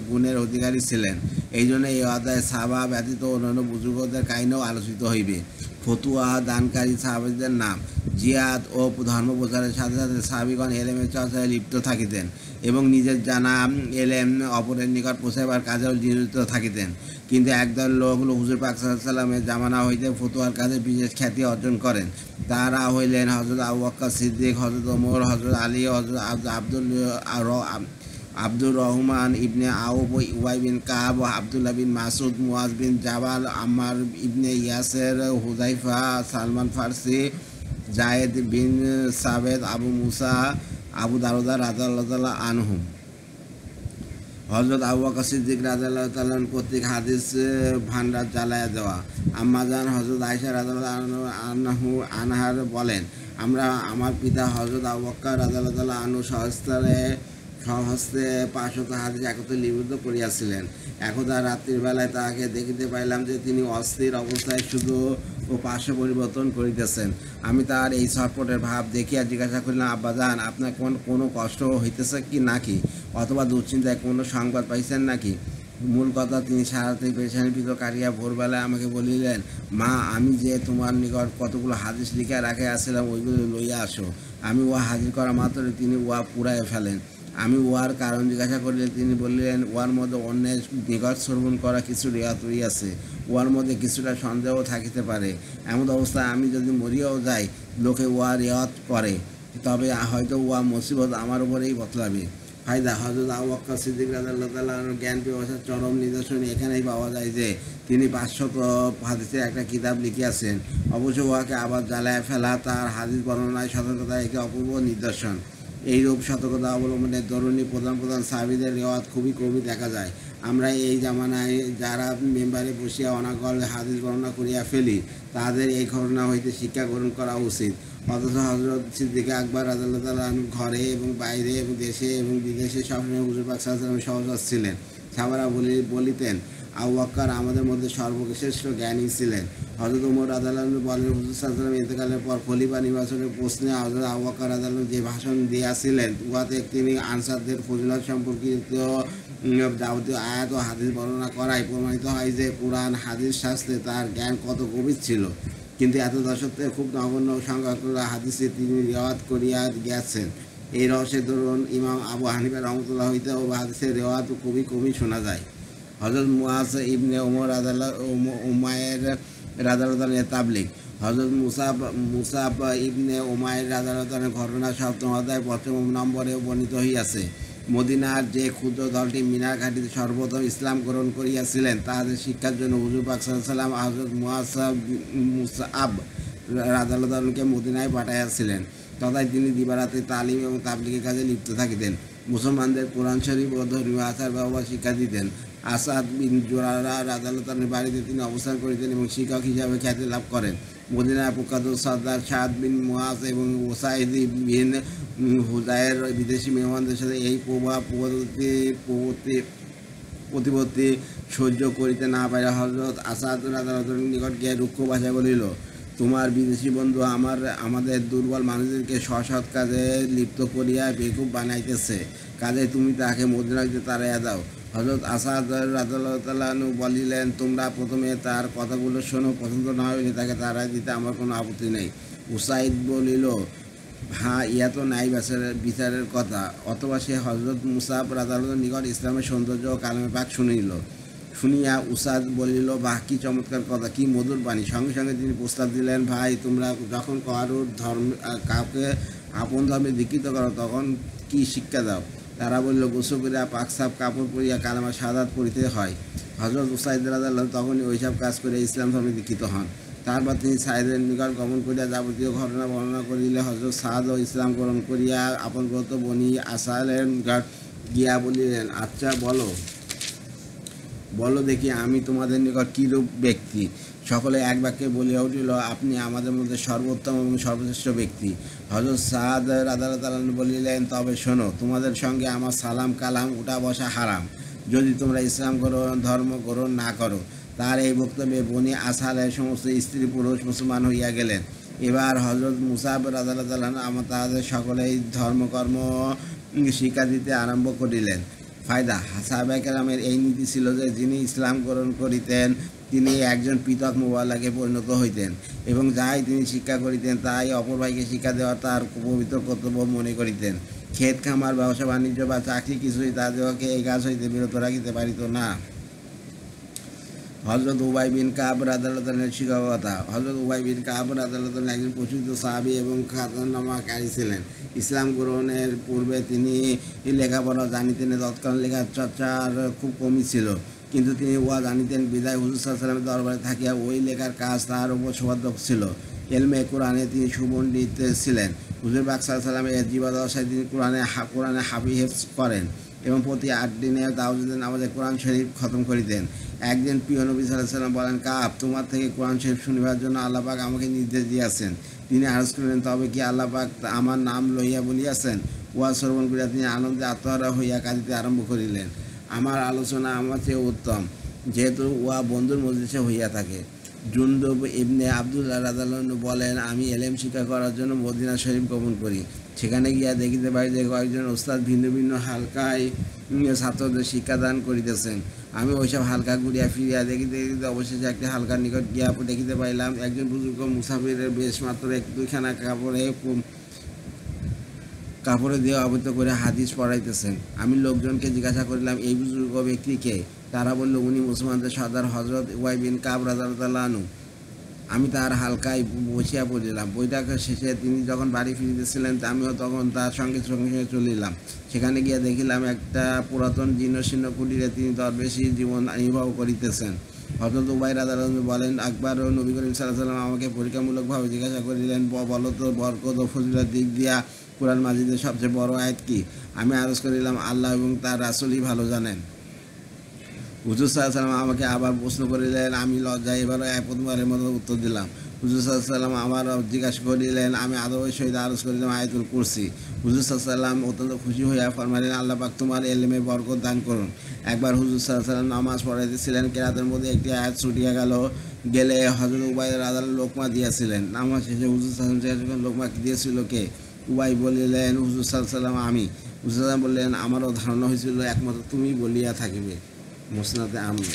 গুণের অধিকারী ছিলেন। এই জন্য এই অধ্যায়ে সাহাবা ব্যতীত অন্যান্য বুজুর্গদের কাহিনীও আলোচিত হইবে। ফতুয়া দানকারী সাহাবাদের নাম। জিহাদ ও ধর্ম প্রচারের সাথে সাথে সাহাবীগণ এলেমের চর্চায় লিপ্ত থাকিতেন এবং নিজের জানা এলেম অপরের নিকট পৌঁছাইবার কাজেও নিয়োজিত থাকিতেন। কিন্তু একদল লোক হুজুর পাক সাল্লাল্লাহু আলাইহি ওয়াসাল্লামের জামানা হইতে ফতুয়ার কাজে বিশেষ খ্যাতি অর্জন করেন। তারা হইলেন হযরত আবু বকর সিদ্দিক, হযরত ওমর, হযরত আলী, হযরত আব্দুর রহমান ইবনে আউফ, উবাই বিন কাব, আব্দুল্লাহ বিন মাসুদ, মুআজ বিন জাবাল, আম্মার ইবনে ইয়াসের, হুযাইফা, সালমান ফারসি, জায়েদ বিন সাবেদ, আবু মুসা, আবু দারদা রাদিয়াল্লাহু আনহু। হযরত আবু বকর সিদ্দিক রাদিয়াল্লাহু তাআলা কর্তৃক হাদিস ভান্ডার জ্বালায়া দেওয়া। আম্মাজান হযরত আয়েশা রাদিয়াল্লাহু আনহার বলেন, আমার পিতা হযরত আবু বকর রাদিয়াল্লাহু তাআলা আনহু স্বহস্তে 500 হাদিস একত্রে লিপিবদ্ধ করিয়াছিলেন। একদা রাত্রির বেলায় তাহাকে দেখিতে পাইলাম যে তিনি অস্থির অবস্থায় শুধু ও পার্শ্ব পরিবর্তন করিতেছেন। আমি তার এই ছটপটের ভাব দেখিয়া জিজ্ঞাসা করিলাম, আব্বাজান, আপনার কোনো কষ্ট হইতেছে কি নাকি, অথবা দুশ্চিন্তায় কোনো সংবাদ পাইছেন নাকি? মূল কথা, তিনি সারাতে পেরেশানিকৃত কাটিয়া ভোরবেলায় আমাকে বলিলেন, মা, আমি যে তোমার নিকট কতগুলো হাদিস লিখিয়া রাখিয়াছিলাম, ওইগুলো লইয়া আসো। আমি উহা হাজির করা মাত্রই তিনি উহা পুড়াইয়া ফেলেন। আমি উহার কারণ জিজ্ঞাসা করিলে তিনি বললেন, উহার মধ্যে অন্যের নিকট শ্রবণ করা কিছু রেওয়াত রহিয়াছে, উহার মধ্যে কিছুটা সন্দেহ থাকিতে পারে। এমন অবস্থায় আমি যদি মরিয়াও যাই, লোকে উহা রেওয়াত করে, তবে হয়তো উহা মুসিবত আমার উপরেই বতলাবে। ফায়দা। হযরত আবু বকর সিদ্দিক রাদিয়াল্লাহু তাআলা জ্ঞান পিপাসার চরম নিদর্শন এখানেই পাওয়া যায় যে তিনি 500 হাদিসের একটা কিতাব লিখিয়াছেন। অবশ্য উহাকে আবার জ্বালায় ফেলা তার হাদিস বর্ণনায় সতর্কতার একটি অপূর্ব নিদর্শন। এইরূপ সতর্কতা অবলম্বনের দরুনই প্রধান সাহাবীদের রেওয়াত খুবই কমই দেখা যায়। আমরা এই জামানায় যারা মেম্বারে বসিয়া অনাগল হাদিস বর্ণনা করিয়া ফেলি, তাদের এই ঘটনা হইতে শিক্ষা গ্রহণ করা উচিত। অথচ হযরত সিদ্দিক আকবর রাদিয়াল্লাহু তাআলা ঘরে এবং বাইরে এবং দেশে এবং বিদেশে সবসময় হুজুর পাক সাল্লাল্লাহু আলাইহি ওয়াসাল্লামের সহচর ছিলেন। সাহাবারা বলিতেন, আবু বকর আমাদের মধ্যে সর্বশ্রেষ্ঠ জ্ঞানী ছিলেন। হযরত ওমর রাদিয়াল্লাহু আনহু বলেন, হুজুর সাল্লাল্লাহু আলাইহি ওয়াসাল্লামের ইন্তেকালের পর খলিফা নির্বাচনের প্রশ্নে হযরত আবু বকর রাদিয়াল্লাহু আনহু যে ভাষণ দিয়েছিলেন, উহাতে তিনি আনসারদের ফজিলত সম্পর্কিত যাবতীয় আয়াত ও হাদিস বর্ণনা করায় প্রমাণিত হয় যে কুরআন হাদিস শাস্ত্রে তার জ্ঞান কত গভীর ছিল। কিন্তু এত দশত্বের খুব নগণ্য সংখ্যক হাদিসে তিনি রেওয়াত করিয়া গিয়াছেন। এই রহস্যের দরুন ইমাম আবু হানিফা রহমতুল্লাহ হইতে ও হাদিসের রেওয়াত খুবই কমই শোনা যায়। হযরত মুআজ ইবনে ওমর উমায়ের রাদিয়াল্লাহু আনহু তাবলীগ। হযরত মুসাব ইবনে উমায়ের রাদিয়াল্লাহু আনহু ঘটনা 7ম অধ্যায় 1ম নম্বরে বর্ণিত হইয়াছে। মদিনার যে ক্ষুদ্র দলটি মিনার ঘাটিতে সর্বপ্রথম ইসলাম গ্রহণ করিয়াছিলেন, তাহাদের শিক্ষার জন্য হুজুর পাক সাল্লাল্লাহু আলাইহি ওয়াসাল্লাম হযরত মুসআব রাদিয়াল্লাহু আনহুকে মদিনায় পাঠাইয়াছিলেন। তথায় তিনি দিবারাত্রি তালিম এবং তাবলীগের কাজে লিপ্ত থাকিতেন। মুসলমানদের কোরআন শরীফ ও ধর্মীয় আচার ব্যবহার শিক্ষা দিতেন। আসাদ বিন জুরারা রাদিয়াল্লাহু আনহুর বাড়িতে তিনি অবস্থান করিতেন এবং শিক্ষক হিসাবে খ্যাতি লাভ করেন। মদিনার প্রখ্যাত সর্দার সাদ বিন মুআজ এবং ওসাইদ বিন হুযায়ের বিদেশি মেহমানদের সাথে এই প্রতিপত্তি সহ্য করিতে না পারিয়া হযরত আসাদ রাদিয়াল্লাহু আনহুর নিকট গিয়ে রুক্ষ ভাষায় বলিল, তোমার বিদেশি বন্ধু আমাদের দুর্বল মানুষদেরকে সৎ কাজে লিপ্ত করিয়া বেকুব বানাইতেছে, কাজে তুমি তাকে মদিনা হইতে তাড়াইয়া দাও। হযরত আসাদ রাদিয়াল্লাহু তাআলা আনহু বলিলেন, তোমরা প্রথমে তার কথাগুলো শোনো, পছন্দ না হইলে তাকে তাড়াই দিতে আমার কোনো আপত্তি নেই। উসাইদ বলিল, হ্যাঁ, ইয়া তো নাই বিচারের কথা। অথবা সে হযরত মুসাব রাদিয়াল্লাহু আনহুর নিকট ইসলামের সৌন্দর্য ও কালামে পাক শুনিয়া উসাদ বলিল, বাহ, কি চমৎকার কথা, কি মধুর বাণী। সঙ্গে সঙ্গে তিনি প্রস্তাব দিলেন, ভাই, তোমরা যখন কারোর কাউকে আপন ধর্মে দীক্ষিত করো তখন কি শিক্ষা দাও? তারা বলল, গোসল করিয়া পাকসাপ কাপড় পরিয়া কালেমা শাহাদাত পড়িতে হয়। হযরত উসাইদ রাদিয়াল্লাহু তখনই ওইসব কাজ করে ইসলাম ধর্মে দীক্ষিত হন। তারপর তিনি সাইদের নিকট গমন করিয়া যাবতীয় ঘটনা বর্ণনা করিলে হযরত সাদও ইসলাম গ্রহণ করিয়া আপন ব্রত বনি আসালের নিকট গিয়া বলিলেন, আচ্ছা বলো দেখি, আমি তোমাদের নিকট কিরূপ ব্যক্তি? সকলে এক বাক্যে বলিয়া উঠিল, আপনি আমাদের মধ্যে সর্বোত্তম এবং সর্বশ্রেষ্ঠ ব্যক্তি। হযরত সাদ রাদিয়াল্লাহু তাআলা বলিলেন, তবে শোনো, তোমাদের সঙ্গে আমার সালাম কালাম উঠা বসা হারাম, যদি তোমরা ইসলাম ধর্ম গ্রহণ না করো। তার এই বক্তব্যে বনি আসালের সমস্ত স্ত্রী পুরুষ মুসলমান হইয়া গেলেন। এবার হযরত মুসাব রাদিয়াল্লাহু তাআলা তাদের সকলেই ধর্মকর্ম শিক্ষা দিতে আরম্ভ করিলেন। ফায়দা: সাহাবায়ে কেরামের এই নীতি ছিল যে যিনি ইসলাম গ্রহণ করিতেন তিনি একজন পৃথক মুবাল্লিগে পরিণত হইতেন এবং যাই তিনি শিক্ষা করিতেন তাই অপর ভাইকে শিক্ষা দেওয়া তার পবিত্র কর্তব্য মনে করিতেন। ক্ষেত খামার, ব্যবসা বাণিজ্য বা চাকরি কিছুই তাদেরকে এই কাজ হইতে বিরত রাখিতে পারিত না। হযরত উবাই বিন কাব রাদিয়াল্লাহু তাআলার শিক্ষকতা: হযরত উবাই বিন কাব রাদিয়াল্লাহু তাআলা একজন প্রসিদ্ধ সাহাবী এবং খ্যাতনামাকারী ছিলেন। ইসলাম গ্রহণের পূর্বে তিনি লেখাপড়া জানিতেন, তৎকালীন লেখার চর্চার খুব কমই ছিল, কিন্তু তিনি উহা জানিতেন বিধায় হুজুর সাল্লাল্লাহু আলাইহি ওয়াসাল্লামের দরবারে থাকিয়া ওই লেখার কাজ তাহার উপর সৌভাগ্য ছিল। এলমে কোরআনে তিনি সুপণ্ডিত ছিলেন। হুজুর পাক সাল্লাল্লাহু আলাইহি ওয়াসাল্লামের জীবদ্দশায় তিনি কোরআনে হাফিজ করেন এবং প্রতি 8 দিনে তাহাজ্জুদের নামাজে কোরআন শরীফ খতম করিতেন। একদিন প্রিয় নবী সাল্লাল্লাহু আলাইহি ওয়াসাল্লাম বলেন, কাব, তোমার থেকে কোরআন শরীফ শুনিবার জন্য আল্লাহ পাক আমাকে নির্দেশ দিয়াছেন। তিনি আরজ করিলেন, তবে কি আল্লাহ পাক আমার নাম লইয়া বলিয়াছেন? উহা শ্রবণ করিয়া তিনি আনন্দে আত্মহারা হইয়া কাঁদিতে আরম্ভ করিলেন। আমার আলোচনা আমার চেয়ে উত্তম, যেহেতু উহা বন্ধুর মজলিসে হইয়া থাকে। জুনদুব ইবনে আবদুল্লাহ রাদিয়াল্লাহু আনহু বলেন, আমি এলেম শিক্ষা করার জন্য মদিনা শরীফ গমন করি। সেখানে গিয়া দেখিতে পাই যে কয়েকজন ওস্তাদ ভিন্ন ভিন্ন হালকায় ছাত্রদের শিক্ষাদান করিতেছেন। আমি ওইসব হালকা ঘুরিয়া ফিরিয়া দেখিতে দেখিতে অবশেষে একটি হালকার নিকট গিয়া দেখিতে পাইলাম একজন বুজুর্গ মুসাফিরের বেশ মাত্র 2খানা কাপড়ে দিয়ে আবৃত করে হাদিস পড়াইতেছেন। আমি লোকজনকে জিজ্ঞাসা করিলাম, এই বুজুর্গ ব্যক্তি কে? তারা বলল, উনি মুসলমানদের সর্দার হযরত উবাই বিন কাব রাদিয়াল্লাহু আনহু। আমি তার হালকায় বসিয়া পড়িলাম। বৈঠক শেষে তিনি যখন বাড়ি ফিরিতেছিলেন আমিও তখন তার সঙ্গে সঙ্গে চলিলাম। সেখানে গিয়া দেখিলাম একটা পুরাতন জীর্ণশীর্ণ কুটিরে তিনি দরবেশী জীবন নির্বাহ করিতেছেন। হযরত উবাই রাদিয়াল্লাহু আনহু বলেন, একবার নবী করিম সাল্লাল্লাহু আলাইহি ওয়াসাল্লাম আমাকে পরীক্ষামূলকভাবে জিজ্ঞাসা করিলেন, বলো তো বরকত ও ফজিলত দিক দিয়া কুরআন মাজিদের সবচেয়ে বড় আয়াত কি? আমি আরজ করিলাম, আল্লাহ এবং তার রাসূলই ভালো জানেন। হুজুর সাল্লাল্লাহু আলাইহি ওয়াসাল্লাম আমাকে আবার প্রশ্ন করিলেন। আমি লজ্জায় এবারও প্রথমবারের মতো উত্তর দিলাম। হুজুর সাল্লাল্লাহু আলাইহি ওয়াসাল্লাম আবার জিজ্ঞাসা করিলেন। আমি আদবের সহিত আরজ করিলাম, আয়াতুল কুরসি। হুজুর সাল্লাল্লাহু আলাইহি ওয়াসাল্লাম অত্যন্ত খুশি হইয়া ফরমাইলেন, আল্লাহ পাক তোমার এলেমে বরকত দান করুন। একবার হুজুর সাল্লাল্লাহু আলাইহি ওয়াসাল্লাম নামাজ পড়াইতেছিলেন, কেরাতের মধ্যে একটি আয়াত ছুটিয়া গেলে হযরত উবাই রাদিয়াল্লাহু লোকমা দিয়াছিলেন। নামাজ শেষে হুজুর সাল্লাল্লাহু আলাইহি ওয়াসাল্লাম লোকমা দিয়েছিল কে? উবাই বলিলেন, হুজুর সাল্লাল্লাহু আলাইহি ওয়াসাল্লাম আমি। হুজুর সাল্লাল্লাহু আলাইহি ওয়াসাল্লাম বললেন, আমারও ধারণা হয়েছিল একমাত্র তুমি বলিয়া থাকিবে। মুসনাদে আহমদ।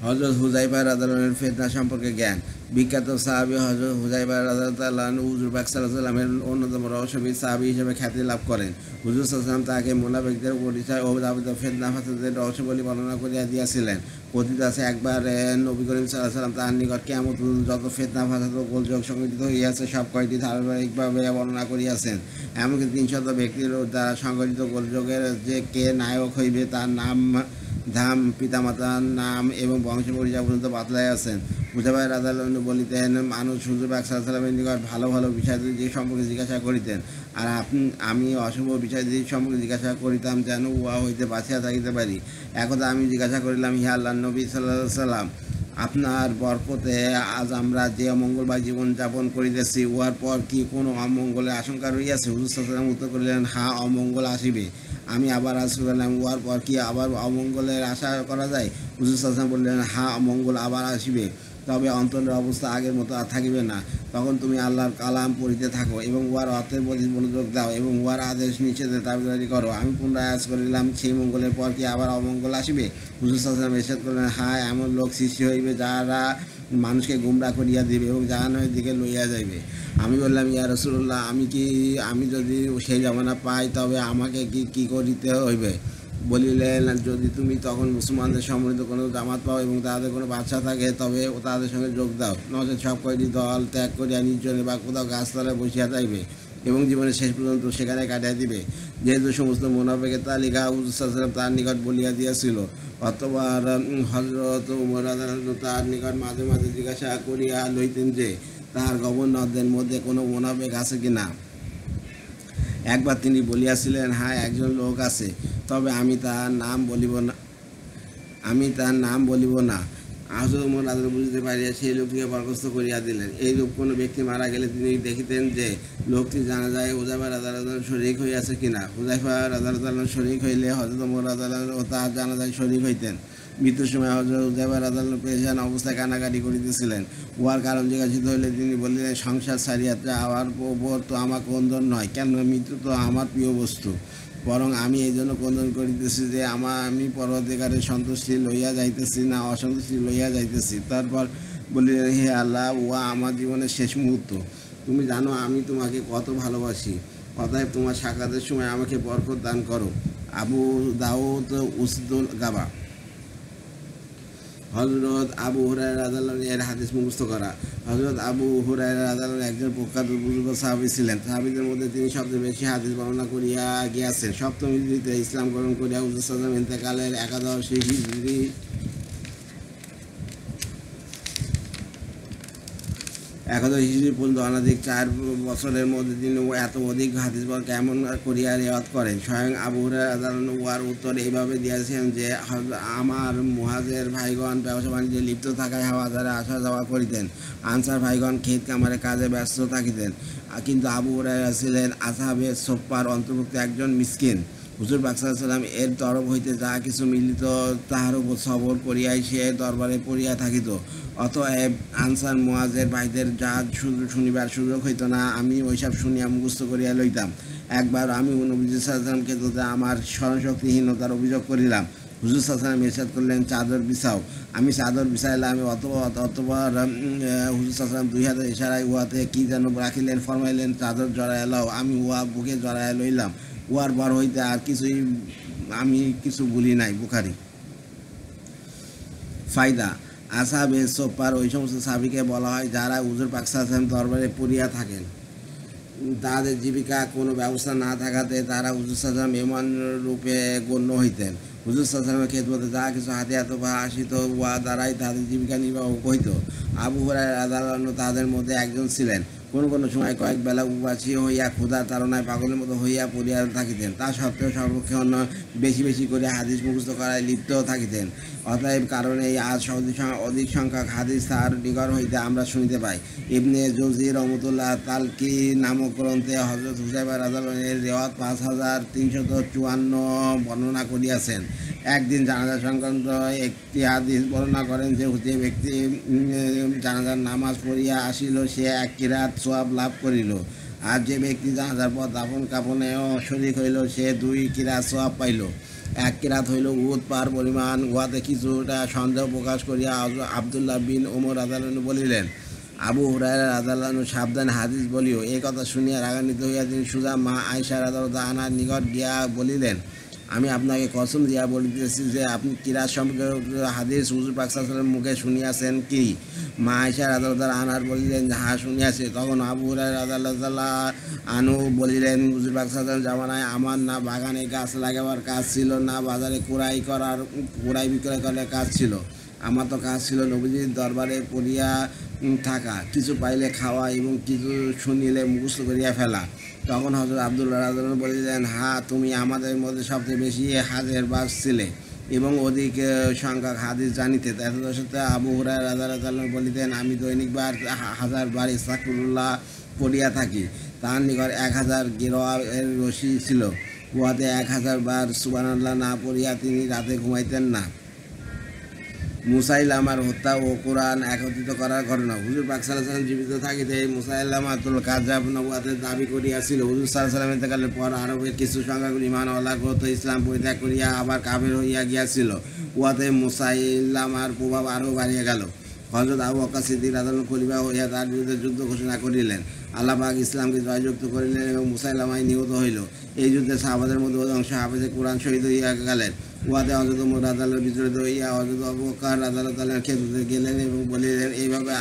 হযরত হুযায়ফা রাদিয়াল্লাহু আনহু ফিতনা সম্পর্কে জ্ঞান। বিখ্যাত সাহাবী হযরত হুযায়ফা রাদিয়াল্লাহু আনহু হুজুর পাক সাল্লাল্লাহু আলাইহি ওয়াসাল্লামের অন্যতম রহস্যবিদ সাহাবী হিসেবে খ্যাতি লাভ করেন। হুজুর সাল্লাল্লাহু আলাইহি ওয়াসাল্লাম তাকে মুনাফিকদের পরিচয় ও যাবতীয় ফিতনা ফাসাদের রহস্যগুলি বর্ণনা করিয়া দিয়াছিলেন। কথিত আছে, একবার নবী করিম সাল্লাল্লাহু আলাইহি ওয়াসাল্লাম তাঁর নিকট কিয়ামত পর্যন্ত যত ফিতনা ফাসাদ ও গোলযোগ সংঘটিত হইয়াছে সব কয়টি ধারাবাহিকভাবে বর্ণনা করিয়াছেন। এমনকি 300 ব্যক্তির দ্বারা সংঘটিত গোলযোগের যে কে নায়ক হইবে তার নাম, ধাম, পিতামাতার নাম এবং বংশ পরিচয় পর্যন্ত বাতলাইয়াছেন। হুযায়ফা রাদিয়াল্লাহু আনহু বলিতেন, মানুষ হুজুর পাক সাল্লাল্লাহু আলাইহি ওয়াসাল্লামের নিকট ভালো ভালো বিষয়াদি সম্পর্কে জিজ্ঞাসা করিতেন, আর আমি অশুভ বিষয়াদি সম্পর্কে জিজ্ঞাসা করিতাম যেন উহা হইতে বাঁচিয়া থাকিতে পারি। একদা আমি জিজ্ঞাসা করিলাম, হে আল্লাহর নবী সাল্লাল্লাহু আলাইহি ওয়াসাল্লাম, আপনার বরকতে আজ আমরা যে অমঙ্গলময় জীবন যাপন করিতেছি উহার পর কি কোনো অমঙ্গলের আশঙ্কা রহিয়াছে? হুজুর সাল্লাল্লাহু আলাইহি ওয়াসাল্লাম উত্তর করিলেন, হ্যাঁ, অমঙ্গল আসিবে। আমি আবার আজ করলাম, উহার পর কি আবার অমঙ্গলের আশা করা যায়? হুজুর সাল্লাল্লাহু আলাইহি ওয়াসাল্লাম বললেন, হ্যাঁ, অমঙ্গল আবার আসিবে, তবে অন্তরের অবস্থা আগের মতো আর থাকিবে না। তখন তুমি আল্লাহর কালাম পড়িতে থাকো এবং উহার অর্থের প্রতি মনোযোগ দাও এবং উহার আদেশ নিষেধের দাবিদারি করো। আমি পুনরায় আজ করিলাম, সেই মঙ্গলের পর কি আবার অমঙ্গল আসিবে? হুজুর সাল্লাল্লাহু আলাইহি ওয়াসাল্লাম ইরশাদ করলেন, হ্যাঁ, এমন লোক সৃষ্টি হইবে যারা মানুষকে গুমরাহ করিয়া দিবে এবং জাহান্নামের দিকে লইয়া যাইবে। আমি বললাম, ইয়া রাসূলুল্লাহ, আমি যদি সেই জামানা পাই তবে আমাকে কি করিতে হইবে? বলিলেন, যদি তুমি তখন মুসলমানদের সম্মিলিত কোনো জামাত পাও এবং তাদের কোনো বাদশা থাকে, তবে তাদের সঙ্গে যোগ দাও, নচেৎ সব কয়টি দল ত্যাগ করিয়া নির্জনে বা কোথাও গাছতলায় বসিয়া যাইবে এবং জীবনের শেষ পর্যন্ত সেখানে কাটিয়া দিবে। যেহেতু সমস্ত মুনাফিকের তালিকা হুজুর সাল্লাল্লাহু আলাইহি ওয়াসাল্লাম তার নিকট বলিয়া দিয়াছিল, অতঃপর হযরত ওমর রাদিয়াল্লাহু আনহু তার নিকট মাঝে মাঝে জিজ্ঞাসা করিয়া লইতেন যে তাহার গভর্নরদের মধ্যে কোনো মুনাফিক আছে কিনা। একবার তিনি বলিয়াছিলেন, হ্যাঁ, একজন লোক আছে, তবে আমি তার নাম বলিব না। হযরত ওমর রাদিয়াল্লাহু বুঝিতে পারিয়া সেই লোকটিকে বরখাস্ত করিয়া দিলেন। এইরূপ কোনো ব্যক্তি মারা গেলে তিনি দেখিতেন যে লোকটি জানাজায় হুযায়ফা রাদিয়াল্লাহু আনহু শরীক হইয়াছে কিনা। হুযায়ফা রাদিয়াল্লাহু আনহু শরীক হইলে হযরত ওমর রাদিয়াল্লাহু আনহু তার জানাজায় শরীক হইতেন। মৃত্যুর সময় হযরত হুযায়ফা রাদিয়াল্লাহু আনহু পেরেশান অবস্থায় কান্নাকাটি করিতেছিলেন। উহার কারণ জিজ্ঞাসিত হইলে তিনি বলিলেন, সংসার ছাড়িয়া যাওয়ার উপর তো আমার ক্রন্দন নয়, কেননা মৃত্যু তো আমার প্রিয় বস্তু, বরং আমি এই জন্য ক্রন্দন করিতেছি যে আমি পরবর্তীকারের সন্তুষ্টি লইয়া যাইতেছি না অসন্তুষ্টি লইয়া যাইতেছি। তারপর বলিলেন, হে আল্লাহ, উহা আমার জীবনের শেষ মুহূর্ত। তুমি জানো আমি তোমাকে কত ভালোবাসি, অতএব তোমার সাক্ষাতের সময় আমাকে বরকত দান করো। আবু দাউদ উসদুল গাবা। হযরত আবু হুরায়রা রাদিয়াল্লাহু আনহু এর হাদিস মুখস্থ করা। হযরত আবু হুরায়রা রাদিয়াল্লাহু আনহু একজন প্রখ্যাত বুজুর্গ সাহাবী ছিলেন। সাহাবীদের মধ্যে তিনি সবচেয়ে বেশি হাদিস বর্ণনা করিয়া গিয়াছেন। সপ্তম হিজরিতে ইসলাম গ্রহণ করিয়া হুজুর সাল্লাল্লাহু আলাইহি ওয়াসাল্লাম ইন্তেকালের 11 হিজরি পর্যন্ত অনধিক 4 বছরের মধ্যে তিনি এত অধিক হাদিস কেমন করিয়া রিওয়ায়াত করেন। স্বয়ং আবু হুরায়রা রাদিয়াল্লাহু আনহু উহার উত্তর এইভাবে দিয়েছেন যে, আমার মুহাজির ভাইগণ ব্যবসা বাণিজ্যে লিপ্ত থাকায় হাওয়াজারে আসা যাওয়া করিতেন, আনসার ভাইগণ ক্ষেত কামারে কাজে ব্যস্ত থাকিতেন, কিন্তু আবু হুরায়রা ছিলেন আসহাবে সুফফার অন্তর্ভুক্ত একজন মিসকিন। হুজুর পাক সাল্লাল্লাহু আলাইহি ওয়াসাল্লাম এর তরফ হইতে যা কিছু মিলিত তাহার উপর সবর করিয়াই সে দরবারে পড়িয়া থাকিত। অতএব আনসার মুহাজির ভাইদের যা শুনিবার সুযোগ হইত না, আমি ওইসব শুনিয়া মুখস্থ করিয়া লইতাম। একবার আমি নবীজি সাল্লাল্লাহু আলাইহি ওয়াসাল্লামকে আমার স্মরণশক্তিহীনতার অভিযোগ করিলাম। হুজুর সাল্লাল্লাহু আলাইহি ওয়াসাল্লাম ইরশাদ করলেন, চাদর বিছাও। আমি চাদর বিছাইলাম। অতঃপর হুজুর সাল্লাল্লাহু আলাইহি ওয়াসাল্লাম 2 হাতের ইশারায় উহাতে কি যেন রাখিলেন, ফরমাইলেন, চাদর জড়াইয়া লও। আমি উহা বুকে জড়াইয়া লইলাম। উহার পর হইতে আর আমি কিছু বলি নাই। বুখারী। ফায়দা: আসহাবে সুফফার ওই সমস্ত সাহাবীকে বলা হয় যারা হুজুর পাক সাল্লাল্লাহু আলাইহি ওয়াসাল্লাম দরবারে পড়িয়া থাকেন। তাদের জীবিকা কোনো ব্যবস্থা না থাকাতে তারা হুজুর সাল্লাল্লাহু আলাইহি ওয়াসাল্লাম এমন রূপে গণ্য হইতেন। হুজুর সাল্লাল্লাহু আলাইহি ওয়াসাল্লামের খেদমতে যা কিছু হাতিয়াত বা আসিত, উহা দ্বারাই তাদের জীবিকা নির্বাহ হইত। আবু হুরায়রা রাদিয়াল্লাহু আনহু তাদের মধ্যে একজন ছিলেন। কোনো কোনো সময় কয়েক বেলা উপবাসী হইয়া ক্ষুধার তাড়নায় পাগলের মতো হইয়া পড়িয়া থাকিতেন। তা সত্ত্বেও সর্বক্ষণ বেশি বেশি করে হাদিস মুখস্থ করায় লিপ্ত থাকিতেন। অতএব কারণে এই আজ অধিক সংখ্যক হাদিস তার নিকট হইতে আমরা শুনিতে পাই। ইবনে জৌজি রহমতুল্লাহ তালকি নামক গ্রন্থে হযরত হুযায়ফা রাদিয়াল্লাহু আনহু এর রিওয়ায়াত 5354 বর্ণনা করিয়াছেন। একদিন জানাজা সংক্রান্ত একটি হাদিস বর্ণনা করেন যে ব্যক্তি জানাজার নামাজ পড়িয়া আসিল, সে 1 কিরাত সওয়াব লাভ করিল, আর যে ব্যক্তি জানাজার পর দাফন কাফনেও শরীক হইল, সে 2 কিরাত সওয়াব পাইল। 1 কিরাত হইল উহুদ পাহাড় পরিমাণ। উহাতে কিছুটা সন্দেহ প্রকাশ করিয়া আব্দুল্লাহ বিন ওমর রাদিয়াল্লাহু আনহু বলিলেন, আবু হুরায়রা রাদিয়াল্লাহু আনহু সাবধান হাদিস বলিও। এই কথা শুনিয়া রাগান্বিত হইয়া তিনি সুজা মা আয়েশা রাদিয়াল্লাহু আনহার নিকট গিয়া বলিলেন, আমি আপনাকে কসম দিয়া বলিতেছি যে আপনি কিরাত সম্পর্কে হাদিস হুজুর পাক সাল্লাল্লাহু আলাইহি ওয়াসাল্লামের মুখে শুনিয়াছেন কি? মা আয়েশা রাদিয়াল্লাহু আনহা বলিলেন, হ্যাঁ, শুনিয়াছি। তখন আবু হুরায়রা রাদিয়াল্লাহু আনহু বলিলেন, হুজুর পাক সাল্লাল্লাহু আলাইহি ওয়াসাল্লামের জামানায় আমার না বাগানে গাছ লাগাবার কাজ ছিল, না বাজারে ক্রয় বিক্রয় করার কাজ ছিল। আমার তো কাজ ছিল নবীজির দরবারে পড়িয়া থাকা, কিছু পাইলে খাওয়া এবং কিছু শুনিলে মুখস্থ করিয়া ফেলা। তখন হযরত আব্দুল্লাহ রাদিয়াল্লাহু আনহু বলিলেন, হ্যাঁ, তুমি আমাদের মধ্যে সবচেয়ে বেশি হাজেরবাজ ছিলে এবং অধিক সংখ্যক হাদিস জানিতে। এতদশতে আবু হুরায়রা রাদিয়াল্লাহু আনহু বলিতেন, আমি দৈনিকবার 1000 বার ইস্তাগফিরুল্লাহ পড়িয়া থাকি। তার নিকট 1000 গিরওয়ার রশি ছিল। উহাতে 1000 বার সুবহানাল্লাহ না পড়িয়া তিনি রাতে ঘুমাইতেন না। মুসাইলামার হত্যা ও কোরআন একত্রিত করার ঘটনা। হুজুর পাক সাল্লাল্লাহু আলাইহি ওয়াসাল্লাম জীবিত থাকিতে মুসাইলামাতুল কাযাব নবুয়তের দাবি করিয়াছিল। হুজুর সাল্লাল্লাহু আলাইহি ওয়াসাল্লাম ইন্তেকালের পর আরবের কিছু সংখ্যক ঈমানওয়ালা গ্রন্থ ইসলাম পরিত্যাগ করিয়া আবার কাফের হইয়া গিয়াছিল। উহাতে মুসাইলামার প্রভাব আরও বাড়িয়া গেল। হযরত আবু বকর সিদ্দিক রাদিয়াল্লাহু খলিফা হইয়া তার বিরুদ্ধে যুদ্ধ ঘোষণা করিলেন। আল্লাহ পাক ইসলামকে জয়যুক্ত করিলেন এবং মুসাইলামায় নিহত হইল। এই যুদ্ধে সাহাবাদের মধ্যে অধিকাংশ হাফেজে কোরআন শহীদ হইয়া গেলেন। উহাতে হযরত ওমর রাদিয়াল্লাহু বিচলিত হইয়া হযরত আবু বকর রাদিয়াল্লাহু তাআলার খেদমতে গেলেন এবং বলিলেন, এইভাবে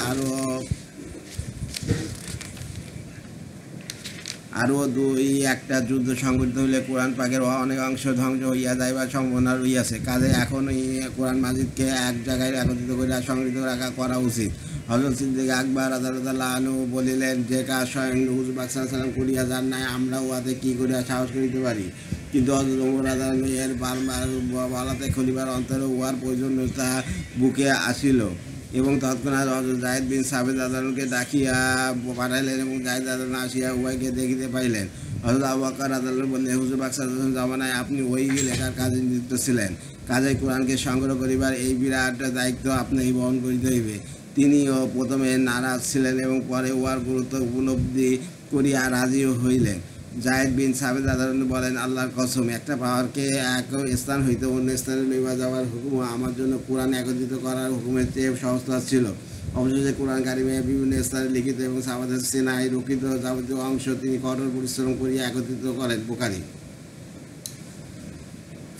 আরও দুই একটা যুদ্ধ সংঘটিত হইলে কোরআন পাকের অনেক অংশ ধ্বংস হইয়া যাইবার সম্ভাবনা রইয়াছে। কাজে এখন এই কোরআন মাজিদকে এক জায়গায় একত্রিত করিয়া সংগৃহীত রাখা করা উচিত। হযরত সিদ্দিক আকবর রাদিয়াল্লাহু আনহু বলিলেন, যে কাজ স্বয়ং হুজুর পাক সাল্লাল্লাহু আলাইহি ওয়াসাল্লাম করিয়া যান নাই, আমরা উহাতে কি করিয়া সাহস করিতে পারি? কিন্তু হযরত ওমর রাদিয়াল্লাহু আনহু এর বারবার বলাতে খলিফার অন্তরে উহার প্রয়োজনীয়তা বুকে আসিল এবং তৎক্ষণাৎ হযরত যায়েদ বিন সাবিত রাদিয়াল্লাহু ডাকিয়া পাঠাইলেন এবং যায়েদ রাদিয়াল্লাহু আসিয়া উভয়কে দেখিতে পাইলেন। হযরত আবু বকর রাদিয়াল্লাহু বললেন, হুজুর পাক সাল্লাল্লাহু আলাইহি ওয়াসাল্লাম জামানায় আপনি ওই লেখার কাজে নিযুক্ত ছিলেন। কাজেই কোরআনকে সংগ্রহ করিবার এই বিরাট দায়িত্ব আপনাকে বহন করিতে হইবে। তিনিও প্রথমে নারাজ ছিলেন এবং পরে উহার গুরুত্ব উপলব্ধি করিয়া রাজি হইলেন। যায়েদ বিন সাবিত রাদিয়াল্লাহু বলেন, আল্লাহর কসম, একটা পাহাড়কে এক স্থান হইতে অন্য স্থানে লইয়া যাওয়ার হুকুম আমার জন্য কোরআন একত্রিত করার হুকুমের চেয়ে সহজতর ছিল। অবশেষে কোরআন কারিমে বিভিন্ন স্থানে লিখিত এবং সাহাবাদের সেনায় রক্ষিত যাবতীয় অংশ তিনি কঠোর পরিশ্রম করিয়া একত্রিত করেন। বুখারী।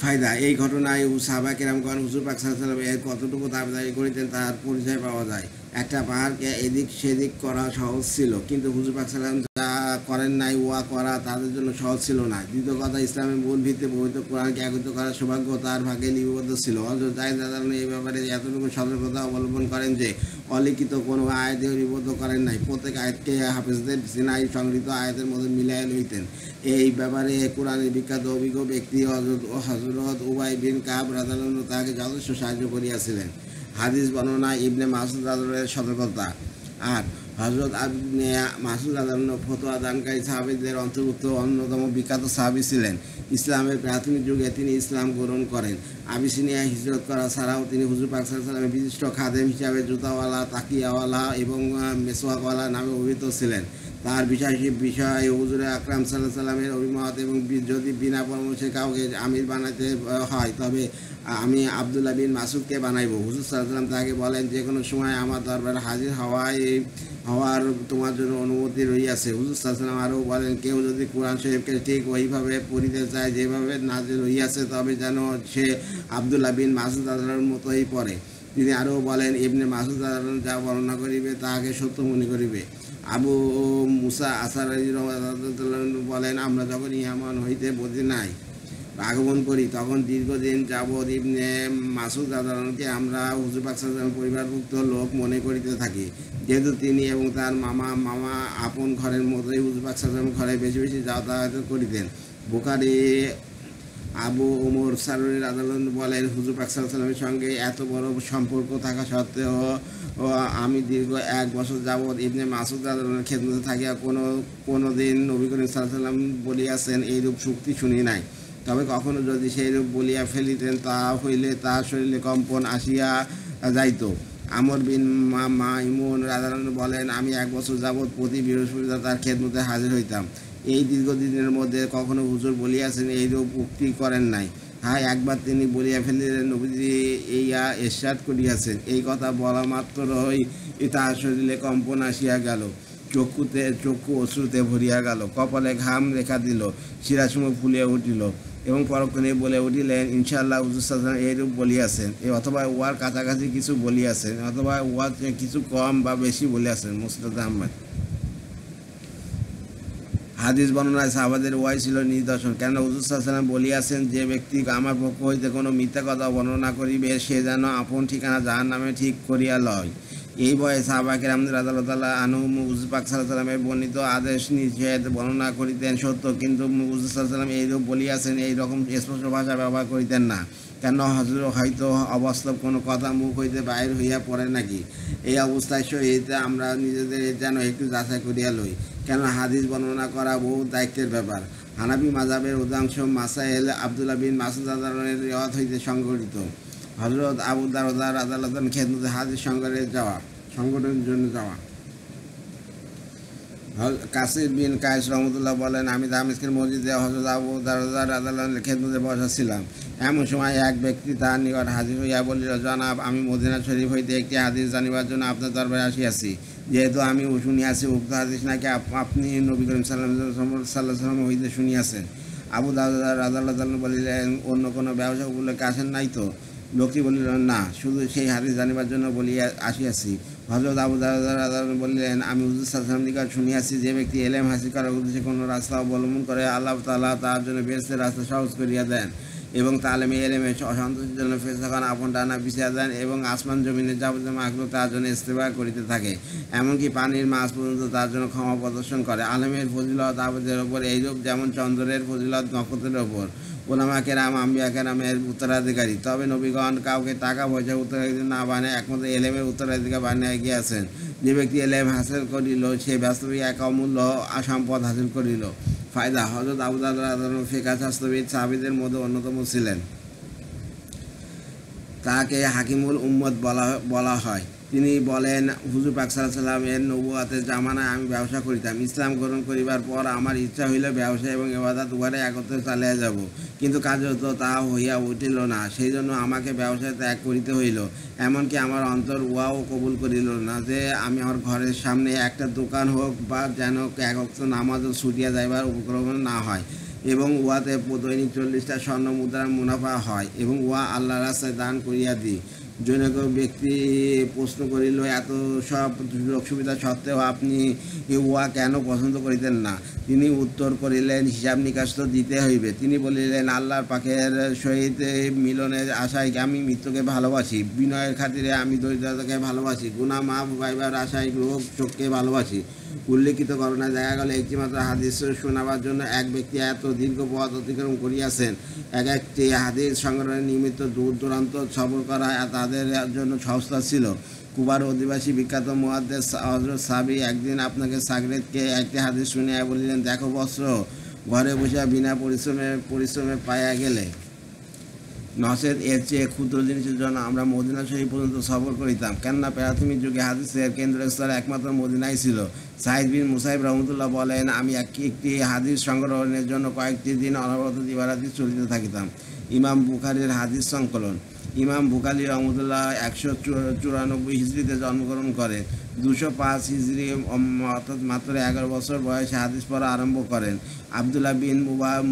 ফায়দা: এই ঘটনায় সাহাবা কেরামগণ হুজুর পাক সাল্লাল্লাহু আলাইহি ওয়াসাল্লাম এর কতটুকু দাবিদারি করিতেন তার পরিচয় পাওয়া যায়। একটা পাহাড়কে এদিক সেদিক করা সহজ ছিল, কিন্তু হুজুর পাক সাল্লাল্লাহু আলাইহি ওয়াসাল্লাম যা করেন নাই উহা করা তাদের জন্য সহজ ছিল না। দ্বিতীয় কথা, ইসলামের মূল ভিত্তি পবিত্র কোরআনকে একত্রিত করার সৌভাগ্য তার ভাগ্যে লিপিবদ্ধ ছিল। হযরত যায়েদ রাদিয়াল্লাহু এই ব্যাপারে এতটুকু সতর্কতা অবলম্বন করেন যে অলিখিত কোনো আয়াতে লিপিবদ্ধ করেন নাই, প্রত্যেক আয়াতকে হাফেজদের সিনাই সংগৃহীত আয়াতের মধ্যে মিলাইয়া লইতেন। এই ব্যাপারে কোরআনের বিখ্যাত অভিজ্ঞ ব্যক্তি হযরত উবাই বিন কাব রাদিয়াল্লাহু তাকে যথেষ্ট সাহায্য করিয়াছিলেন। হাদিস বর্ণনা: ইবনে মাসউদ রাদিয়াল্লাহু সতর্কতা। আর হযরত ইবনে মাসউদ রাদিয়াল্লাহু ফতোয়া দানকারী সাহাবীদের অন্তর্ভুক্ত অন্যতম বিখ্যাত সাহাবী ছিলেন। ইসলামের প্রাথমিক যুগে তিনি ইসলাম গ্রহণ করেন। আবিসিনিয়া হিজরত করা ছাড়াও তিনি হুজুর পাক সাল্লাল্লাহু আলাইহি ওয়াসাল্লামের বিশিষ্ট খাদেম হিসাবে জুতাওয়ালা, তাকিয়াওয়ালা এবং মেসওয়াকওয়ালা নামে অভিহিত ছিলেন। তার বিষয় হুজুরে আকরাম সাল্লাল্লাহু আলাইহি ওয়াসাল্লামের অভিমত এবং যদি বিনা পরামর্শে কাউকে আমির বানাতে হয় তবে আমি আব্দুল্লাহ বিন মাসউদকে বানাইব। হুজুর সাল্লাল্লাহু আলাইহি ওয়াসাল্লাম তাকে বলেন, যে কোনো সময় আমার দরবারে হাজির হওয়ার তোমার জন্য অনুমতি রইয়াছে। হুজুর সাল্লাল্লাহু আলাইহি ওয়াসাল্লাম আরও বলেন, কেউ যদি কোরআন শরীফকে ঠিক ওইভাবে পড়িতে চায় যেভাবে নাজিল হইয়াছে তবে যেন সে আব্দুল্লাহ বিন মাসউদ রাদিয়াল্লাহুর মতোই পড়ে। তিনি আরও বলেন, ইবনে মাসউদ রাদিয়াল্লাহু যা বর্ণনা করিবে তাহাকে সত্য মনে করিবে। আবু মুসা আশআরী রাদিয়াল্লাহু বলেন, আমরা যখন ইয়ামান হইতে মদিনায় আগমন করি তখন দীর্ঘদিন যাবৎ ইবনে মাসউদ রাদিয়াল্লাহুকে আমরা হুজুর পাক সাল্লাল্লাহু আলাইহি ওয়াসাল্লামের পরিবারভুক্ত লোক মনে করিতে থাকি, যেহেতু তিনি এবং তার মামা আপন ঘরের মতোই হুজুর পাক সাল্লাল্লাহু আলাইহি ওয়াসাল্লামের ঘরে বেশি বেশি যাতায়াত করিতেন। বুখারী। আবু ওমর সারুরি রাদিয়াল্লাহু বলেন, হুজুর পাক সাল্লাল্লাহু আলাইহি ওয়াসাল্লামের সঙ্গে এত বড় সম্পর্ক থাকা সত্ত্বেও আমি দীর্ঘ 1 বছর যাবৎ ইবনে মাসউদ রাদিয়াল্লাহুর খেদমতে থাকিয়া কোনো দিন নবী করিম সাল্লাল্লাহু আলাইহি ওয়াসাল্লাম বলিয়াছেন এইরূপ যুক্তি শুনি নাই। তবে কখনো যদি সেইরূপ বলিয়া ফেলিতেন তা হইলে তার শরীরে কম্পন আসিয়া যাইত। আমর বিন মাইমুন রাদিয়াল্লাহু বলেন, আমি 1 বছর যাবৎ প্রতি বৃহস্পতিবার তার খেদমতে হাজির হইতাম। এই দীর্ঘদিনের মধ্যে কখনো হুজুর বলিয়াছেন এইরূপ উক্তি করেন নাই। হ্যাঁ, একবার তিনি বলিয়া ফেলিলেন, নবীজি ইয়া ইরশাদ করিয়াছেন। এই কথা বলা মাত্রই তাহার শরীরে কম্পন আসিয়া গেল, চক্ষু অশ্রুতে ভরিয়া গেল, কপালে ঘাম রেখা দিল, শিরাসমূহ ফুলিয়া উঠিল এবং পরক্ষণে বলে উঠিলেন, ইনশাআল্লাহ হুজুর সাল্লাল্লাহু আলাইহি ওয়াসাল্লাম এইরূপ বলিয়াছেন, অথবা উহার কাছাকাছি কিছু বলিয়াছেন, অথবা উহার চেয়ে কিছু কম বা বেশি বলিয়াছেন। মুসনাদ আহমদ। হাদিস বর্ণনায় সাহাবাদের উহাই ছিল নিদর্শন। কেন হুজুর সাল্লাল্লাহু আলাইহি ওয়াসাল্লাম বলিয়াছেন, যে ব্যক্তি আমার পক্ষ হইতে কোনো মিথ্যা কথা বর্ণনা করিবে সে যেন আপন ঠিকানা জাহান্নামে ঠিক করিয়া লয়। এই বয়ে সাহাবা কেরাম রাদিয়াল্লাহু তাআলা আনহুম হুজুর পাক সাল্লাল্লাহু আলাইহি ওয়াসাল্লামের বর্ণিত আদেশ নিষেধ বর্ণনা করিতেন সত্য, কিন্তু হুজুর সাল্লাল্লাহু আলাইহি ওয়াসাল্লাম এইরূপ বলিয়াছেন এইরকম স্পষ্ট ভাষা ব্যবহার করিতেন না। কেন হযরত হয়তো অবাস্তব কোনো কথা মুখ হইতে বাহির হইয়া পড়ে নাকি? এই অবস্থায় সহিত আমরা নিজেদের যেন একটু যাচাই করিয়া লই, কেন হাদিস বর্ণনা করা বহু দায়িত্বের ব্যাপার। হানাফি মাযহাবের অধিকাংশ মাসাইল আব্দুল্লাহ বিন মাসউদ রাদিয়াল্লাহু রিওয়ায়াত হইতে সংগঠিত। হযরত আবু দারদা রাদিয়াল্লাহু খেদমতে হাদিস সংগঠনের জন্য যাওয়া। কাসির বিন কায়েস রহমতুল্লাহ বলেন, আমি দামেস্কের মসজিদে হযরত আবু দারদার রাদিয়াল্লাহু আনহুর খেদমতে বসাছিলাম। এমন সময় এক ব্যক্তি তাহার নিকট হাজির হইয়া বলিল, জনাব, আমি মদিনা শরীফ হইতে একটি হাদিস জানিবার জন্য আপনার দরবারে আসিয়াছি। যেহেতু আমি শুনিয়াছি উক্ত হাদিস নাকি আপনি নবী করিম সাল্লাল্লাহু হইতে শুনিয়াছেন। আবু দারদার রাদিয়াল্লাহু আনহু বলিলেন, অন্য কোনো ব্যবসা উপলক্ষে আসেন নাই তো? লোকটি বলিল, না, শুধু সেই হাদিস জানিবার জন্য বলিয়া আসিয়াছি। হযরত আবু দারদা রাদিয়াল্লাহু আনহু বললেন, আমি হুজুর সাল্লাল্লাহু আলাইহি ওয়াসাল্লাম নিকট শুনিয়াছি, যে ব্যক্তি এলেম হাসিল করার উদ্দেশ্যে কোনো রাস্তা অবলম্বন করে, আল্লাহ তাআলা তার জন্য বেহেশতের রাস্তা সহজ করিয়া দেন এবং তালেমে এলেমে অসন্তোষের জন্য ফেরেশতাগণ আপন ডানা বিছিয়া দেন এবং আসমান জমিনের যাবতীয় মাখলুক তার জন্য ইস্তেগফার করিতে থাকে, এমনকি পানির মাছ পর্যন্ত তার জন্য ক্ষমা প্রদর্শন করে। আলেমের ফজিলত আবেদের ওপর এইরূপ যেমন চন্দ্রের ফজিলত নক্ষত্রের ওপর। ওলামা কেরাম আম্বিয়া কেরামের উত্তরাধিকারী, তবে নবীগণ কাউকে টাকা পয়সা উত্তরাধিকারী না বানায় একমাত্র এলেমের উত্তরাধিকার বানিয়ে গিয়েছেন। যে ব্যক্তি এলেম হাসিল করিল, সে বাস্তবিক এক অমূল্য সম্পদ হাসিল করিল। ফায়দা: হযরত আবু দারদা রাদিয়াল্লাহু আনহু ফিকহ শাস্ত্রবিদ সাহাবীদের মধ্যে অন্যতম ছিলেন। তাকে হাকিমুল উম্মত বলা হয়। তিনি বলেন, হুজুর পাক সাল্লাল্লাহু আলাইহি ওয়াসাল্লামের নবুয়তের জামানায় আমি ব্যবসা করিতাম। ইসলাম গ্রহণ করিবার পর আমার ইচ্ছা হইল ব্যবসা এবং ইবাদত উভয় একত্রে চালিয়ে যাব, কিন্তু কার্যত তাহা হইয়া উঠিল না। সেই জন্য আমাকে ব্যবসায় ত্যাগ করিতে হইল। এমনকি আমার অন্তর উহাও কবুল করিল না যে আমি আমার ঘরের সামনে একটা দোকান হোক, বা যেন এক ওয়াক্ত নামাজও ছুটিয়া যাইবার উপক্রম না হয়, এবং উহাতে দৈনিক 40টা স্বর্ণ মুদ্রার মুনাফা হয়, এবং উহা আল্লাহর রাস্তায় দান করিয়া দিই। জনৈক ব্যক্তি প্রশ্ন করিল, এত সব সুযোগ সুবিধা সত্ত্বেও আপনি উহা কেন পছন্দ করিতেন না? তিনি উত্তর করিলেন, হিসাব নিকাশ তো দিতে হইবে। তিনি বলিলেন, আল্লাহর পাকের সহিত মিলনের আশায় আমি মৃত্যুকে ভালোবাসি, বিনয়ের খাতিরে আমি দরিদ্রতাকে ভালোবাসি, গুনাহ মাফ পাইবার আশায় রোগ শোককে ভালোবাসি। উল্লেখিত ঘটনায় দেখা গেল, একটিমাত্র হাদিস শোনাবার জন্য এক ব্যক্তি এত দীর্ঘ পথ অতিক্রম করিয়াছেন। একটি হাদিস সংগ্রহের নিমিত্ত দূর দূরান্ত সফর করা তাদের জন্য সস্তা ছিল। কুবার অধিবাসী বিখ্যাত মুহাদ্দিস হযরত সাবি একদিন আপনাকে সাগরেদকে একটি হাদিস শুনিয়া বলিলেন, দেখো বৎস, ঘরে বসিয়া বিনা পরিশ্রমে পাইয়া গেলে নচেত এর চেয়ে ক্ষুদ্র জিনিসের জন্য আমরা মদিনা শরীফ পর্যন্ত সফর করিতাম। কেননা প্রাথমিক যুগে হাদিসের কেন্দ্রস্থল একমাত্র মদিনাই ছিল। সাঈদ বিন মুসাইব রহমতুল্লাহ বলেন, আমি একটি হাদিস সংগ্রহের জন্য কয়েকটি দিন অনবরত দিবারাত্রি চলিতে থাকিতাম। ইমাম বুখারীর হাদিস সংকলন। ইমাম বুখারী রহমতুল্লাহ 194 হিজরিতে জন্মগ্রহণ করেন। 205 হিজরি অর্থাৎ মাত্র 11 বছর বয়সে হাদিস পড়া আরম্ভ করেন। আবদুল্লাহ বিন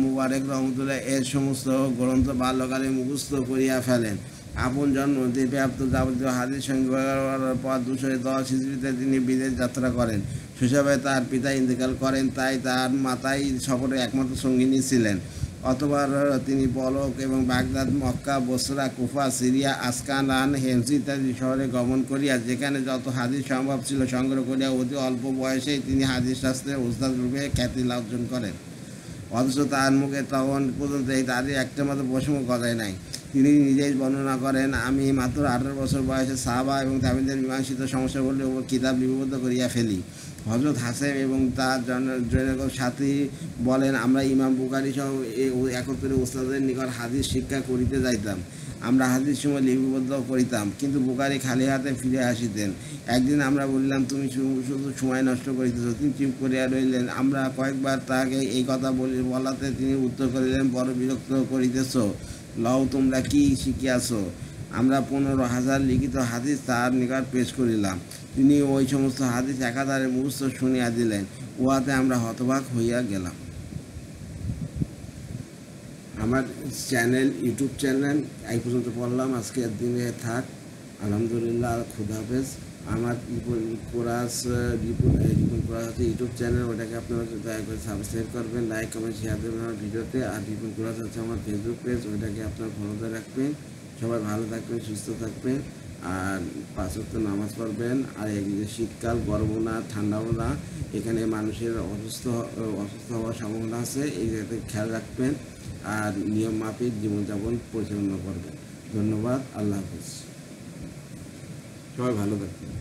মুবারক রহমতুল্লাহ এর সমস্ত গ্রন্থ বাল্যকালে মুখস্থ করিয়া ফেলেন। আপন জন্ম প্রাপ্ত যাবতীয় হাদিস সংগ্রহ করার পর 210 হিজরিতে তিনি বিদেশ যাত্রা করেন। শৈশবে তার পিতা ইন্তেকাল করেন, তাই তার মাতাই সফরে একমাত্র সঙ্গিনী ছিলেন। অতঃপর তিনি বলক এবং বাগদাদ, মক্কা, বসরা, কুফা, সিরিয়া, আসকালান, হেমস ইত্যাদি শহরে গমন করিয়া যেখানে যত হাদিস সম্ভব ছিল সংগ্রহ করিয়া অতি অল্প বয়সেই তিনি হাদিস শাস্ত্রের ওস্তাদ রূপে খ্যাতি অর্জন করেন। অথচ তার মুখে তখন পর্যন্ত এই তাদের একটা মাত্র প্রসঙ্গ কথাই নাই। তিনি নিজেই বর্ণনা করেন, আমি মাত্র 18 বছর বয়সে সাহাবা এবং তাবিঈনদের মীমাংসিত সমস্যাগুলির উপর কিতাব লিপিবদ্ধ করিয়া ফেলি। হযরত হাসেম এবং তার জনৈক সাথী বলেন, আমরা ইমাম বুখারী সহ একত্রে উস্তাদের নিকট হাদিস শিক্ষা করিতে যাইতাম। আমরা হাদিস সময় লিপিবদ্ধ করিতাম, কিন্তু বুখারী খালি হাতে ফিরে আসিতেন। একদিন আমরা বলিলাম, তুমি শুধু সময় নষ্ট করিতেছ। তিনি চুপ করিয়া রইলেন। আমরা কয়েকবার তাকে এই কথা বলাতে তিনি উত্তর করিলেন, বড় বিরক্ত করিতেছ, লও তোমরা কি শিখিয়াছ? আমরা 15,000 লিখিত হাদিস তার নিকট পেশ করিলাম। তিনি ওই সমস্ত হাদিস একাধারে মুখস্থ শুনিয়া দিলেন। উহাতে আমরা হতবাক হইয়া গেলাম। আমার ইউটিউব চ্যানেল এই পর্যন্ত পড়লাম। আজকের দিনে থাক। আলহামদুলিল্লাহ, খুদা হাফেজ। আমার রিপন কোরাস হচ্ছে ইউটিউব চ্যানেল, ওটাকে আপনারা দয়া করে সাবস্ক্রাইব করবেন, লাইক কমেন্ট শেয়ার দেবেন আমার ভিডিওতে। আর রিপন কোরাস হচ্ছে আমার ফেসবুক পেজ, ওইটাকে আপনারা ফলোতে রাখবেন। সবাই ভালো থাকবেন, সুস্থ থাকবেন, আর 5 ওয়াক্ত নামাজ পড়বেন। আর এই যে শীতকাল, গরমও না, ঠান্ডাও না, এখানে মানুষের অসুস্থ হওয়ার সম্ভাবনা আছে। এই যাতে খেয়াল রাখবেন আর নিয়ম মাফিক জীবনযাপন পরিচালনা করবেন। ধন্যবাদ। আল্লাহ হাফিজ। সবাই ভালো থাকবেন।